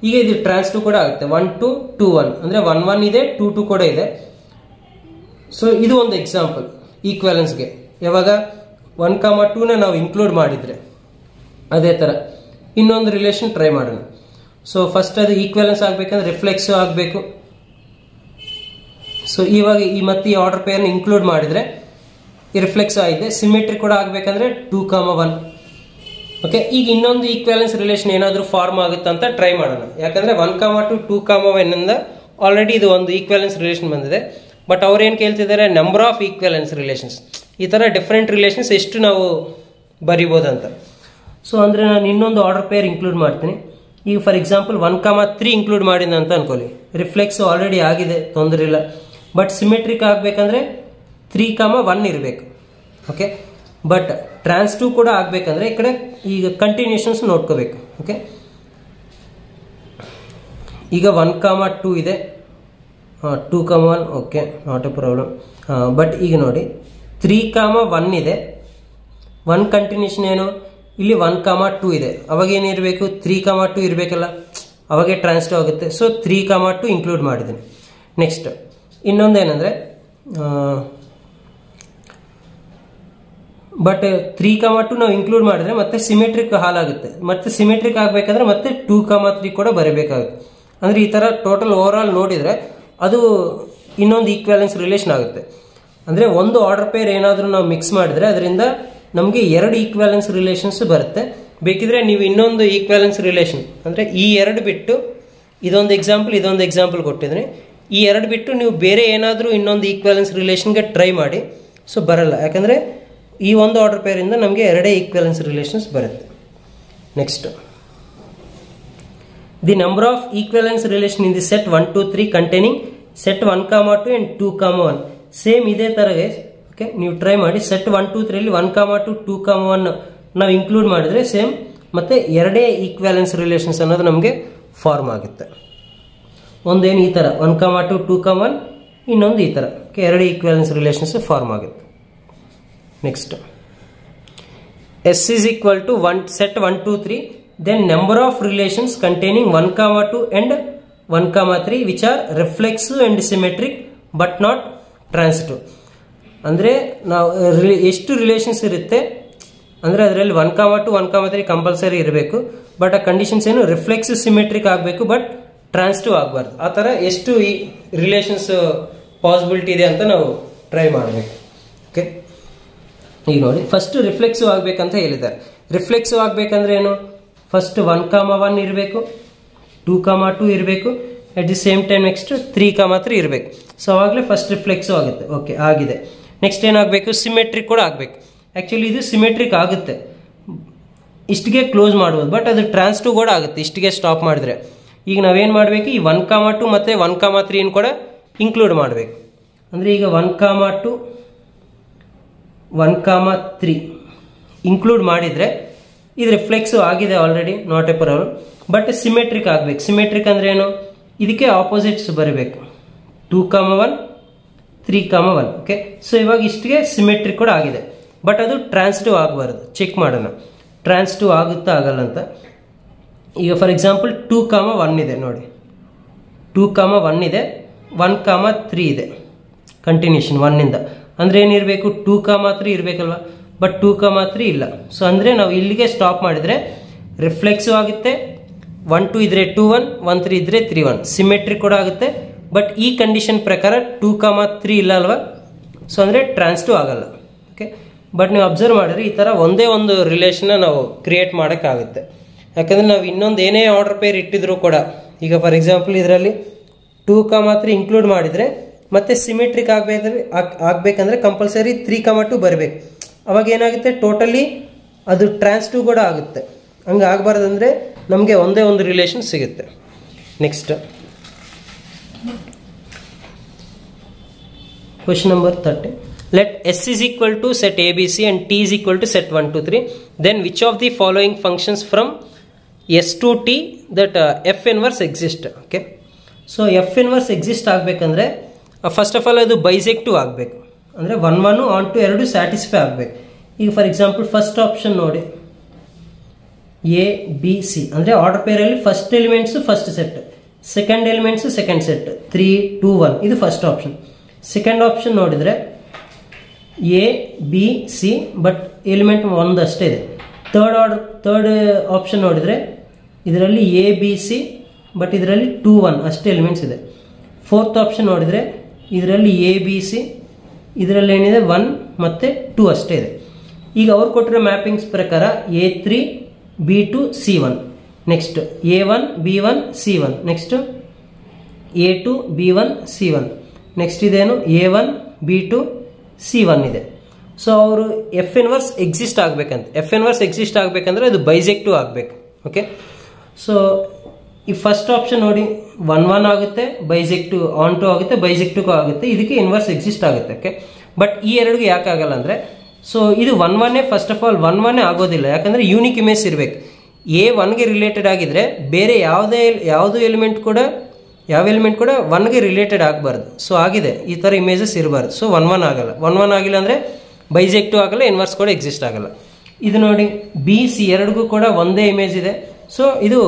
ಈಗ ಇದು ಟ್ರಾನ್ಸ್ 2 ಕೂಡ ಆಗುತ್ತೆ, 1 2 2 1 ಅಂದ್ರೆ 1 1 ಇದೆ, 2 2 ಕೂಡ ಇದೆ. ಸೊ ಇದು ಒಂದು ಎಕ್ಸಾಂಪಲ್ ಈಕ್ವಾಲೆನ್ಸ್ಗೆ. ಯಾವಾಗ 1,2 ನಾವು ಇನ್ಕ್ಲೂಡ್ ಮಾಡಿದ್ರೆ ಅದೇ ತರ ಇನ್ನೊಂದು ರಿಲೇಷನ್ ಟ್ರೈ ಮಾಡೋಣ. ಸೊ ಫಸ್ಟ್ ಅದು ಈಕ್ವಾಲೆನ್ಸ್ ಆಗಬೇಕಂದ್ರೆ ರಿಫ್ಲೆಕ್ಸ್ ಆಗಬೇಕು. ಸೊ ಇವಾಗ ಮತ್ತೆ ಈ ಆರ್ಡರ್ ಪೇರ್ನ ಇನ್ಕ್ಲೂಡ್ ಮಾಡಿದ್ರೆ ಈ ರಿಫ್ಲೆಕ್ಸ್ ಆಗಿದೆ. ಸಿಮೆಟ್ರಿಕ್ ಕೂಡ ಆಗಬೇಕಂದ್ರೆ 2,1. ಓಕೆ, ಈಗ ಇನ್ನೊಂದು ಈಕ್ವಾಲೆನ್ಸ್ ರಿಲೇಷನ್ ಏನಾದರೂ ಫಾರ್ಮ್ ಆಗುತ್ತೆ ಅಂತ ಟ್ರೈ ಮಾಡೋಣ. ಯಾಕಂದ್ರೆ 1,2 2,1 ಇಂದ ಆಲ್ರೆಡಿ ಇದು ಒಂದು ಈಕ್ವಾಲೆನ್ಸ್ ರಿಲೇಷನ್ ಬಂದಿದೆ. ಬಟ್ ಅವ್ರು ಏನು ಕೇಳ್ತಿದ್ದಾರೆ, ನಂಬರ್ ಆಫ್ ಈಕ್ವಾಲೆನ್ಸ್ ರಿಲೇಷನ್ಸ್, ಈ ಥರ ಡಿಫ್ರೆಂಟ್ ರಿಲೇಷನ್ಸ್ ಎಷ್ಟು ನಾವು ಬರಿಬೋದಂತ. ಸೊ ಅಂದರೆ ನಾನು ಇನ್ನೊಂದು ಆರ್ಡರ್ ಪೇರ್ ಇನ್ಕ್ಲೂಡ್ ಮಾಡ್ತೀನಿ. ಈಗ ಫಾರ್ ಎಕ್ಸಾಂಪಲ್ 1,3 ಇನ್ಕ್ಲೂಡ್ ಮಾಡಿದ ಅಂತ ಅನ್ಕೊಳ್ಳಿ. ರಿಫ್ಲೆಕ್ಸ್ ಆಲ್ರೆಡಿ ಆಗಿದೆ, ತೊಂದರೆ ಇಲ್ಲ. ಬಟ್ ಸಿಮೆಟ್ರಿಕ್ ಆಗಬೇಕಂದ್ರೆ 3,1 ಇರಬೇಕು. ಓಕೆ, ಬಟ್ ಟ್ರಾನ್ಸ್ 2 ಕೂಡ ಆಗಬೇಕಂದ್ರೆ ಈ ಕಡೆ ಈಗ ಕಂಟಿನ್ಯೂಷನ್ಸ್ ನೋಡ್ಕೋಬೇಕು. ಓಕೆ, ಈಗ 1,2 ಇದೆ, 2,1 okay, not A problem. But ಈಗ ನೋಡಿ 3,1 ಇದೆ, 1 ಕಂಟಿನ್ಯೂಷನ್ ಏನು ಇಲ್ಲಿ 1,2 ಇದೆ. ಅವಾಗ ಏನಿರಬೇಕು, 3,2 ಇರಬೇಕಲ್ಲ, ಅವಾಗೆ ಟ್ರಾನ್ಸ್ 2 ಆಗುತ್ತೆ. ಸೊ 3,2 ಇನ್ಕ್ಲೂಡ್ ಮಾಡಿದ್ದೀನಿ. ನೆಕ್ಸ್ಟ್ ಇನ್ನೊಂದೇನೆಂದರೆ ಬಟ್ 3,2 ನಾವು ಇನ್ಕ್ಲೂಡ್ ಮಾಡಿದ್ರೆ ಮತ್ತೆ ಸಿಮೆಟ್ರಿಕ್ ಹಾಲಾಗುತ್ತೆ. ಮತ್ತೆ ಸಿಮೆಟ್ರಿಕ್ ಆಗಬೇಕಂದ್ರೆ ಮತ್ತೆ 2,3 ಕೂಡ ಬರೀಬೇಕಾಗುತ್ತೆ. ಅಂದರೆ ಈ ಥರ ಟೋಟಲ್ ಓವರ್ ಆಲ್ ನೋಡಿದರೆ ಅದು ಇನ್ನೊಂದು ಈಕ್ವಾಲೆನ್ಸ್ ರಿಲೇಷನ್ ಆಗುತ್ತೆ. ಅಂದರೆ ಒಂದು ಆರ್ಡರ್ ಪೇರ್ ಏನಾದರೂ ನಾವು ಮಿಕ್ಸ್ ಮಾಡಿದ್ರೆ ಅದರಿಂದ ನಮಗೆ 2 ಈಕ್ವಾಲೆನ್ಸ್ ರಿಲೇಷನ್ಸ್ ಬರುತ್ತೆ. ಬೇಕಿದ್ರೆ ನೀವು ಇನ್ನೊಂದು ಈಕ್ವಾಲೆನ್ಸ್ ರಿಲೇಷನ್ ಅಂದರೆ ಈ 2 ಬಿಟ್ಟು ಇದೊಂದು ಎಕ್ಸಾಂಪಲ್ ಕೊಟ್ಟಿದ್ದೀನಿ. ಈ 2 ಬಿಟ್ಟು ನೀವು ಬೇರೆ ಏನಾದರೂ ಇನ್ನೊಂದು ಈಕ್ವಾಲೆನ್ಸ್ ರಿಲೇಷನ್ಗೆ ಟ್ರೈ ಮಾಡಿ. ಸೊ ಬರಲ್ಲ, ಯಾಕಂದರೆ ಈ ಒಂದು ಆರ್ಡರ್ ಪೇರಿಂದ ನಮಗೆ 2 ಈಕ್ವಾಲೆನ್ಸ್ ರಿಲೇಷನ್ಸ್ ಬರುತ್ತೆ. Next, the number of equivalence relation in the set 1 2 3 containing set 1,2 and 2,1. Same ಇದೇ ಥರ ಓಕೆ, ನೀವು ಟ್ರೈ ಮಾಡಿ. ಸೆಟ್ 1 2 3 ಅಲ್ಲಿ 1,2 2,1 ನಾವು ಇನ್ಕ್ಲೂಡ್ ಮಾಡಿದ್ರೆ ಸೇಮ್ ಮತ್ತೆ 2 ಈಕ್ವಾಲೆನ್ಸ್ ರಿಲೇಷನ್ಸ್ ಅನ್ನೋದು ನಮಗೆ ಫಾರ್ಮ್ ಆಗುತ್ತೆ. ಒಂದೇನು ಈ ಥರ 1,2 2,1, ಇನ್ನೊಂದು ಈ ಥರ 2 ಈಕ್ವಾಲೆನ್ಸ್ ರಿಲೇಷನ್ಸ್ ಫಾರ್ಮ್ ಆಗುತ್ತೆ. Next, S is equal to set 1 2 3, then number of relations containing 1,2 and 1,3 which are reflexive and symmetric but not transitive. ಅಂದರೆ ನಾವು ಎಷ್ಟು ರಿಲೇಷನ್ಸ್ ಇರುತ್ತೆ ಅಂದರೆ ಅದರಲ್ಲಿ 1,2 1,3 ಕಂಪಲ್ಸರಿ ಇರಬೇಕು. ಬಟ್ ಆ ಕಂಡೀಷನ್ಸ್ ಏನು, ರಿಫ್ಲೆಕ್ಸಿವ್ ಸಿಮೆಟ್ರಿಕ್ ಆಗಬೇಕು ಬಟ್ ಟ್ರಾನ್ಸಿಟಿವ್ ಆಗಬಾರ್ದು. ಆ ಥರ ಎಷ್ಟು ಈ ರಿಲೇಷನ್ಸ್ ಪಾಸಿಬಿಲಿಟಿ ಇದೆ ಅಂತ ನಾವು ಟ್ರೈ ಮಾಡಬೇಕು. ಓಕೆ, ಈಗ ನೋಡಿ ಫಸ್ಟ್ ರಿಫ್ಲೆಕ್ಸಿವ್ ಆಗಬೇಕಂತ ಹೇಳಿದ್ದಾರೆ. ರಿಫ್ಲೆಕ್ಸಿವ್ ಆಗಬೇಕಂದ್ರೆ ಏನು, ಫಸ್ಟ್ 1,1 ಇರಬೇಕು, 2,2 ಇರಬೇಕು, at the same time next 3,3 ಇರಬೇಕು. ಸೊ ಆವಾಗಲೇ ಫಸ್ಟ್ ರಿಫ್ಲೆಕ್ಸಿವ್ ಆಗುತ್ತೆ. ಓಕೆ, ಆಗಿದೆ. ನೆಕ್ಸ್ಟ್ ಏನಾಗಬೇಕು, ಸಿಮೆಟ್ರಿಕ್ ಕೂಡ ಆಗಬೇಕು. ಆ್ಯಕ್ಚುಲಿ ಇದು ಸಿಮೆಟ್ರಿಕ್ ಆಗುತ್ತೆ, ಇಷ್ಟಿಗೆ ಕ್ಲೋಸ್ ಮಾಡ್ಬೋದು. ಬಟ್ ಅದು ಟ್ರಾನ್ಸ್ 2 ಕೂಡ ಆಗುತ್ತೆ ಇಷ್ಟಿಗೆ ಸ್ಟಾಪ್ ಮಾಡಿದ್ರೆ. ಈಗ ನಾವೇನು ಮಾಡಬೇಕು, ಈ 1,2 ಮತ್ತು 1,3 ಕೂಡ ಇನ್ಕ್ಲೂಡ್ ಮಾಡಬೇಕು. ಅಂದರೆ ಈಗ 1,2 1,3 ಇನ್ಕ್ಲೂಡ್ ಮಾಡಿದರೆ ಇದು ರಿಫ್ಲೆಕ್ಸಿವ್ ಆಗಿದೆ already, not A problem. But symmetric ಆಗಬೇಕು. ಸಿಮೆಟ್ರಿಕ್ ಅಂದರೆ ಏನು, ಇದಕ್ಕೆ ಆಪೋಸಿಟ್ಸ್ ಬರಬೇಕು, 2,1 3,1. ಓಕೆ, ಸೊ ಇವಾಗ ಇಷ್ಟಿಗೆ ಸಿಮೆಟ್ರಿಕ್ ಕೂಡ ಆಗಿದೆ. ಬಟ್ ಅದು ಟ್ರಾನ್ಸಿಟಿವ್ ಆಗಬಾರ್ದು. ಚೆಕ್ ಮಾಡೋಣ ಟ್ರಾನ್ಸಿಟಿವ್ ಆಗುತ್ತಾ ಆಗಲ್ಲ ಅಂತ. ಈಗ ಫಾರ್ ಎಕ್ಸಾಂಪಲ್ 2,1 ಇದೆ ನೋಡಿ, 2,1 ಇದೆ, 1,3 ಇದೆ ಕಂಟಿನ್ಯೂಷನ್ 1ಇಂದ. ಅಂದರೆ ಏನಿರಬೇಕು, 2,3 ಇರಬೇಕಲ್ವ. ಬಟ್ 2,3 ಇಲ್ಲ. ಸೊ ಅಂದರೆ ನಾವು ಇಲ್ಲಿಗೆ ಸ್ಟಾಪ್ ಮಾಡಿದರೆ ರಿಫ್ಲೆಕ್ಸಿವ್ ಆಗುತ್ತೆ. 1 2 ಇದ್ರೆ 2 1, 1 3 ಇದ್ರೆ 3 1, ಸಿಮೆಟ್ರಿಕ್ ಕೂಡ ಆಗುತ್ತೆ. ಬಟ್ ಈ ಕಂಡೀಷನ್ ಪ್ರಕಾರ 2,3 ಇಲ್ಲ ಅಲ್ವಾ. ಸೊ ಅಂದರೆ ಟ್ರಾನ್ಸಿಟಿವ್ ಆಗಲ್ಲ. ಓಕೆ, ಬಟ್ ನೀವು ಅಬ್ಸರ್ವ್ ಮಾಡಿದ್ರೆ ಈ ಥರ ಒಂದೇ ಒಂದು ರಿಲೇಷನ್ನ ನಾವು ಕ್ರಿಯೇಟ್ ಮಾಡೋಕ್ಕಾಗುತ್ತೆ. ಯಾಕಂದರೆ ನಾವು ಇನ್ನೊಂದು ಏನೇ ಆರ್ಡರ್ ಪೇರ್ ಇಟ್ಟಿದ್ರು ಕೂಡ, ಈಗ ಫಾರ್ ಎಕ್ಸಾಂಪಲ್ ಇದರಲ್ಲಿ 2,3 ಇನ್ಕ್ಲೂಡ್ ಮಾಡಿದರೆ ಮತ್ತೆ ಸಿಮೆಟ್ರಿಕ್ ಆಗಬೇಕಂದ್ರೆ ಕಂಪಲ್ಸರಿ 3,2 ಬರಬೇಕು. ಅವಾಗ ಏನಾಗುತ್ತೆ, ಟೋಟಲಿ ಅದು ಟ್ರಾನ್ಸಿಟಿವ್ ಕೂಡ ಆಗುತ್ತೆ. ಹಂಗೆ ಆಗಬಾರ್ದಂದ್ರೆ ನಮಗೆ ಒಂದೇ ಒಂದು ರಿಲೇಷನ್ ಸಿಗುತ್ತೆ. Next question number 30. Let S is equal to set ABC and T is equal to set 1 2 3. Then which of the following functions from S to T that F inverse exist? Okay, so F inverse exist ಆಗಬೇಕಂದ್ರೆ first of all ಅದು ಬೈಸೆಕ್ಟಿವ್ ಆಗಬೇಕು. ಅಂದರೆ 1 1 on to 2 satisfy ಆಗಬೇಕು. ಈಗ for example first option ನೋಡಿ, A B C ಅಂದರೆ order ಪೇರಲ್ಲಿ first elements first set, second elements second set, 3 2 1 ಇದು ಫಸ್ಟ್ ಆಪ್ಷನ್. ಸೆಕೆಂಡ್ ಆಪ್ಷನ್ ನೋಡಿದರೆ A B C but element ಒಂದಷ್ಟೇ ಇದೆ. ಥರ್ಡ್ ಆಪ್ಷನ್ ನೋಡಿದರೆ ಇದರಲ್ಲಿ ಎ ಬಿ ಸಿ ಬಟ್ ಇದರಲ್ಲಿ 2 1 ಅಷ್ಟೇ ಎಲಿಮೆಂಟ್ಸ್ ಇದೆ. ಫೋರ್ತ್ ಆಪ್ಷನ್ ನೋಡಿದರೆ ಇದರಲ್ಲಿ ಎ ಬಿ ಸಿ ಇದರಲ್ಲಿ ಏನಿದೆ 1 ಮತ್ತು 2 ಅಷ್ಟೇ ಇದೆ. ಈಗ ಅವ್ರು ಕೊಟ್ಟಿರೋ ಮ್ಯಾಪಿಂಗ್ಸ್ ಪ್ರಕಾರ A3 B2 C1, next A1 B1 C1, next A2 B1 C1, next ಇದೇನು A1 B2 C1 ಇದೆ. ಸೊ ಅವರು ಎಫ್ ಇನ್ವರ್ಸ್ ಎಕ್ಸಿಸ್ಟ್ ಆಗಬೇಕಂತ, ಎಫ್ ಇನ್ವರ್ಸ್ ಎಕ್ಸಿಸ್ಟ್ ಆಗಬೇಕಂದ್ರೆ ಅದು ಬೈಜೆಕ್ಟಿವ್ ಆಗಬೇಕು. ಓಕೆ, ಸೊ ಈ ಫಸ್ಟ್ ಆಪ್ಷನ್ ನೋಡಿ 1 1 ಆಗುತ್ತೆ, ಬೈಜೆಕ್ಟಿವ್ ಆನ್ ಟು ಆಗುತ್ತೆ, ಬೈಜೆಕ್ಟಿವ್ ಆಗುತ್ತೆ, ಇದಕ್ಕೆ ಇನ್ವರ್ಸ್ ಎಕ್ಸಿಸ್ಟ್ ಆಗುತ್ತೆ. ಓಕೆ, ಬಟ್ ಈ ಎರಡಿಗೆ ಯಾಕೆ ಆಗಲ್ಲ ಅಂದರೆ, ಸೊ ಇದು 1 1 ಫಸ್ಟ್ ಆಫ್ ಆಲ್ 1 1 ಆಗೋದಿಲ್ಲ, ಯಾಕಂದರೆ ಯೂನಿಕ್ ಇಮೇಜ್ ಇರಬೇಕು. A1ಗೆ ರಿಲೇಟೆಡ್ ಆಗಿದ್ರೆ ಬೇರೆ ಯಾವುದು ಎಲಿಮೆಂಟ್ ಕೂಡ 1ಗೆ ರಿಲೇಟೆಡ್ ಆಗಬಾರ್ದು. ಸೊ ಆಗಿದೆ, ಈ ಥರ ಇಮೇಜಸ್ ಇರಬಾರ್ದು. ಸೊ 1 1 ಆಗಲ್ಲ. 1 1 ಆಗಿಲ್ಲ ಅಂದರೆ ಬೈಜೆಕ್ಟಿವ್ ಆಗಲ್ಲ, ಇನ್ವರ್ಸ್ ಕೂಡ ಎಕ್ಸಿಸ್ಟ್ ಆಗಲ್ಲ. ಇದು ನೋಡಿ ಬಿ ಸಿ ಎರಡಿಗೂ ಕೂಡ ಒಂದೇ ಇಮೇಜ್ ಇದೆ, ಸೊ ಇದು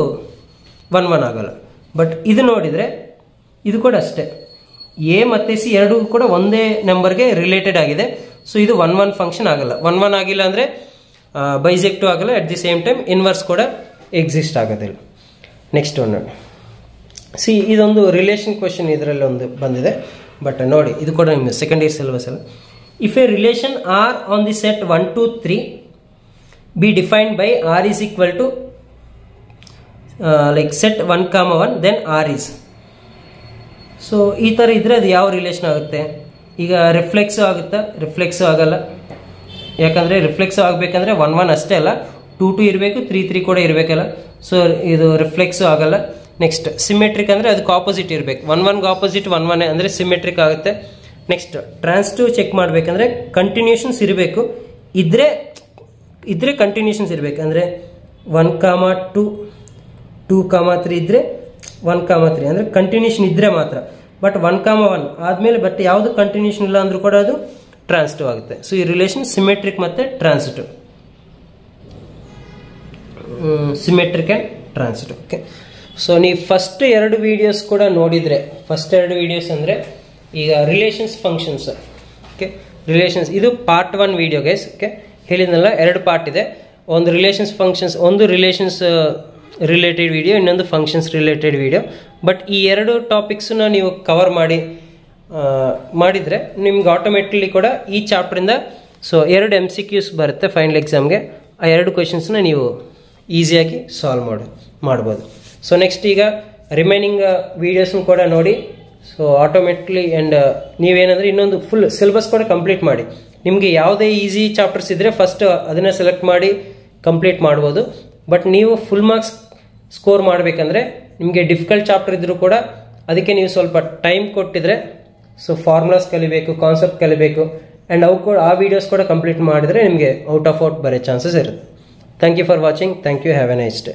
1 1 ಆಗಲ್ಲ. ಬಟ್ ಇದು ನೋಡಿದರೆ ಇದು ಕೂಡ ಅಷ್ಟೇ, ಎ ಮತ್ತು ಸಿ ಎರಡಿಗೂ ಕೂಡ ಒಂದೇ ನಂಬರ್ಗೆ ರಿಲೇಟೆಡ್ ಆಗಿದೆ. ಸೊ ಇದು 1 1 ಫಂಕ್ಷನ್ ಆಗಲ್ಲ. 1 1 ಆಗಿಲ್ಲ ಅಂದರೆ ಬೈಜೆಕ್ಟಿವ್ ಆಗಲ್ಲ, at the same time inverse ಕೂಡ ಎಕ್ಸಿಸ್ಟ್ ಆಗೋದಿಲ್ಲ. ನೆಕ್ಸ್ಟ್ ಒಂದು ಸಿ, ಇದೊಂದು ರಿಲೇಷನ್ ಕ್ವೆಶನ್ ಇದರಲ್ಲಿ ಒಂದು ಬಂದಿದೆ, ಬಟ್ ನೋಡಿ ಇದು ಕೂಡ ನಿಮ್ಮ ಸೆಕೆಂಡ್ ಇಯರ್ ಸಿಲೆಬಸ್ ಅಲ್ಲ. If a relation R on the set 1 2 3 be defined by R is equal to like set 1 1 then R is. So ಈ ಥರ ಇದ್ರೆ ಅದು ಯಾವ ರಿಲೇಷನ್ ಆಗುತ್ತೆ? ಈಗ ರಿಫ್ಲೆಕ್ಸು ಆಗುತ್ತಾ? ರಿಫ್ಲೆಕ್ಸು ಆಗಲ್ಲ, ಯಾಕಂದರೆ ರಿಫ್ಲೆಕ್ಸು ಆಗಬೇಕಂದ್ರೆ 1 1 ಅಷ್ಟೇ ಅಲ್ಲ, 2 2 ಇರಬೇಕು, 3 3 ಕೂಡ ಇರಬೇಕಲ್ಲ. ಸೊ ಇದು ರಿಫ್ಲೆಕ್ಸು ಆಗಲ್ಲ. ನೆಕ್ಸ್ಟ್ ಸಿಮೆಟ್ರಿಕ್ ಅಂದರೆ ಅದಕ್ಕೆ ಆಪೋಸಿಟ್ ಇರಬೇಕು. 1 1ಗೆ ಆಪೋಸಿಟ್ 1 1 ಅಂದರೆ ಸಿಮೆಟ್ರಿಕ್ ಆಗುತ್ತೆ. ನೆಕ್ಸ್ಟ್ ಟ್ರಾನ್ಸಿಟಿವ್ ಚೆಕ್ ಮಾಡಬೇಕಂದ್ರೆ ಕಂಟಿನ್ಯೂಷನ್ಸ್ ಇರಬೇಕು, ಇದ್ರೆ ಕಂಟಿನ್ಯೂಷನ್ಸ್ ಇರಬೇಕು. ಅಂದರೆ 1 2 2 3 ಇದ್ದರೆ 1 3 ಅಂದರೆ ಕಂಟಿನ್ಯೂಷನ್ ಇದ್ದರೆ ಮಾತ್ರ. ಬಟ್ 1 1 ಆದಮೇಲೆ ಬಟ್ ಯಾವುದು ಕಂಟಿನ್ಯೂಷನ್ ಇಲ್ಲ ಅಂದರೂ ಕೂಡ ಅದು ಟ್ರಾನ್ಸಿಟಿವ್ ಆಗುತ್ತೆ. ಸೊ ಈ ರಿಲೇಷನ್ ಸಿಮೆಟ್ರಿಕ್ ಮತ್ತು transitive, symmetric and transitive. Okay, so ನೀವು ಫಸ್ಟ್ 2 ವೀಡಿಯೋಸ್ ಕೂಡ ನೋಡಿದರೆ, ಫಸ್ಟ್ 2 ವೀಡಿಯೋಸ್ ಅಂದರೆ ಈಗ ರಿಲೇಷನ್ಸ್ ಫಂಕ್ಷನ್ಸ್. ಓಕೆ, ರಿಲೇಷನ್ಸ್ ಇದು ಪಾರ್ಟ್ 1 ವೀಡಿಯೋ ಗೈಸ್. ಓಕೆ, ಹೇಳಿದ್ನಲ್ಲ 2 ಪಾರ್ಟ್ ಇದೆ, ಒಂದು ರಿಲೇಷನ್ಸ್ ಫಂಕ್ಷನ್ಸ್, ಒಂದು ರಿಲೇಷನ್ಸ್ ರಿಲೇಟೆಡ್ ವಿಡಿಯೋ, ಇನ್ನೊಂದು ಫಂಕ್ಷನ್ಸ್ ರಿಲೇಟೆಡ್ ವಿಡಿಯೋ. ಬಟ್ ಈ 2 ಟಾಪಿಕ್ಸನ್ನ ನೀವು ಕವರ್ ಮಾಡಿದರೆ ನಿಮ್ಗೆ ಆಟೋಮೆಟಿಕ್ಲಿ ಕೂಡ ಈ ಚಾಪ್ಟ್ರಿಂದ ಸೊ 2 MCQs ಬರುತ್ತೆ ಫೈನಲ್ ಎಕ್ಸಾಮ್ಗೆ. ಆ 2 ಕ್ವೆಶನ್ಸ್ನ ನೀವು ಈಸಿಯಾಗಿ ಸಾಲ್ವ್ ಮಾಡ್ಬೋದು. ಸೊ ನೆಕ್ಸ್ಟ್ ಈಗ ರಿಮೈನಿಂಗ್ ವೀಡಿಯೋಸ್ನ ಕೂಡ ನೋಡಿ. ಸೊ ಆಟೋಮೆಟಿಕ್ಲಿ ಆ್ಯಂಡ್ ನೀವೇನಂದರೆ ಇನ್ನೊಂದು ಫುಲ್ ಸಿಲೆಬಸ್ ಕೂಡ ಕಂಪ್ಲೀಟ್ ಮಾಡಿ. ನಿಮಗೆ ಯಾವುದೇ ಈಸಿ ಚಾಪ್ಟರ್ಸ್ ಇದ್ದರೆ ಫಸ್ಟ್ ಅದನ್ನು ಸೆಲೆಕ್ಟ್ ಮಾಡಿ ಕಂಪ್ಲೀಟ್ ಮಾಡ್ಬೋದು. ಬಟ್ ನೀವು ಫುಲ್ ಮಾರ್ಕ್ಸ್ ಸ್ಕೋರ್ ಮಾಡಬೇಕಂದ್ರೆ ನಿಮಗೆ ಡಿಫಿಕಲ್ಟ್ ಚಾಪ್ಟರ್ ಇದ್ದರೂ ಕೂಡ ಅದಕ್ಕೆ ನೀವು ಸ್ವಲ್ಪ ಟೈಮ್ ಕೊಟ್ಟಿದ್ರೆ, ಸೊ ಫಾರ್ಮುಲಾಸ್ ಕಲಿಬೇಕು, ಕಾನ್ಸೆಪ್ಟ್ ಕಲಿಬೇಕು, ಆ್ಯಂಡ್ ಅವು ಕೂಡ ಆ ವೀಡಿಯೋಸ್ ಕೂಡ ಕಂಪ್ಲೀಟ್ ಮಾಡಿದರೆ ನಿಮಗೆ ಔಟ್ ಆಫ್ ಔಟ್ ಬರೋ ಚಾನ್ಸಸ್ ಇರುತ್ತೆ. Thank you for watching. Thank you. Have a nice day.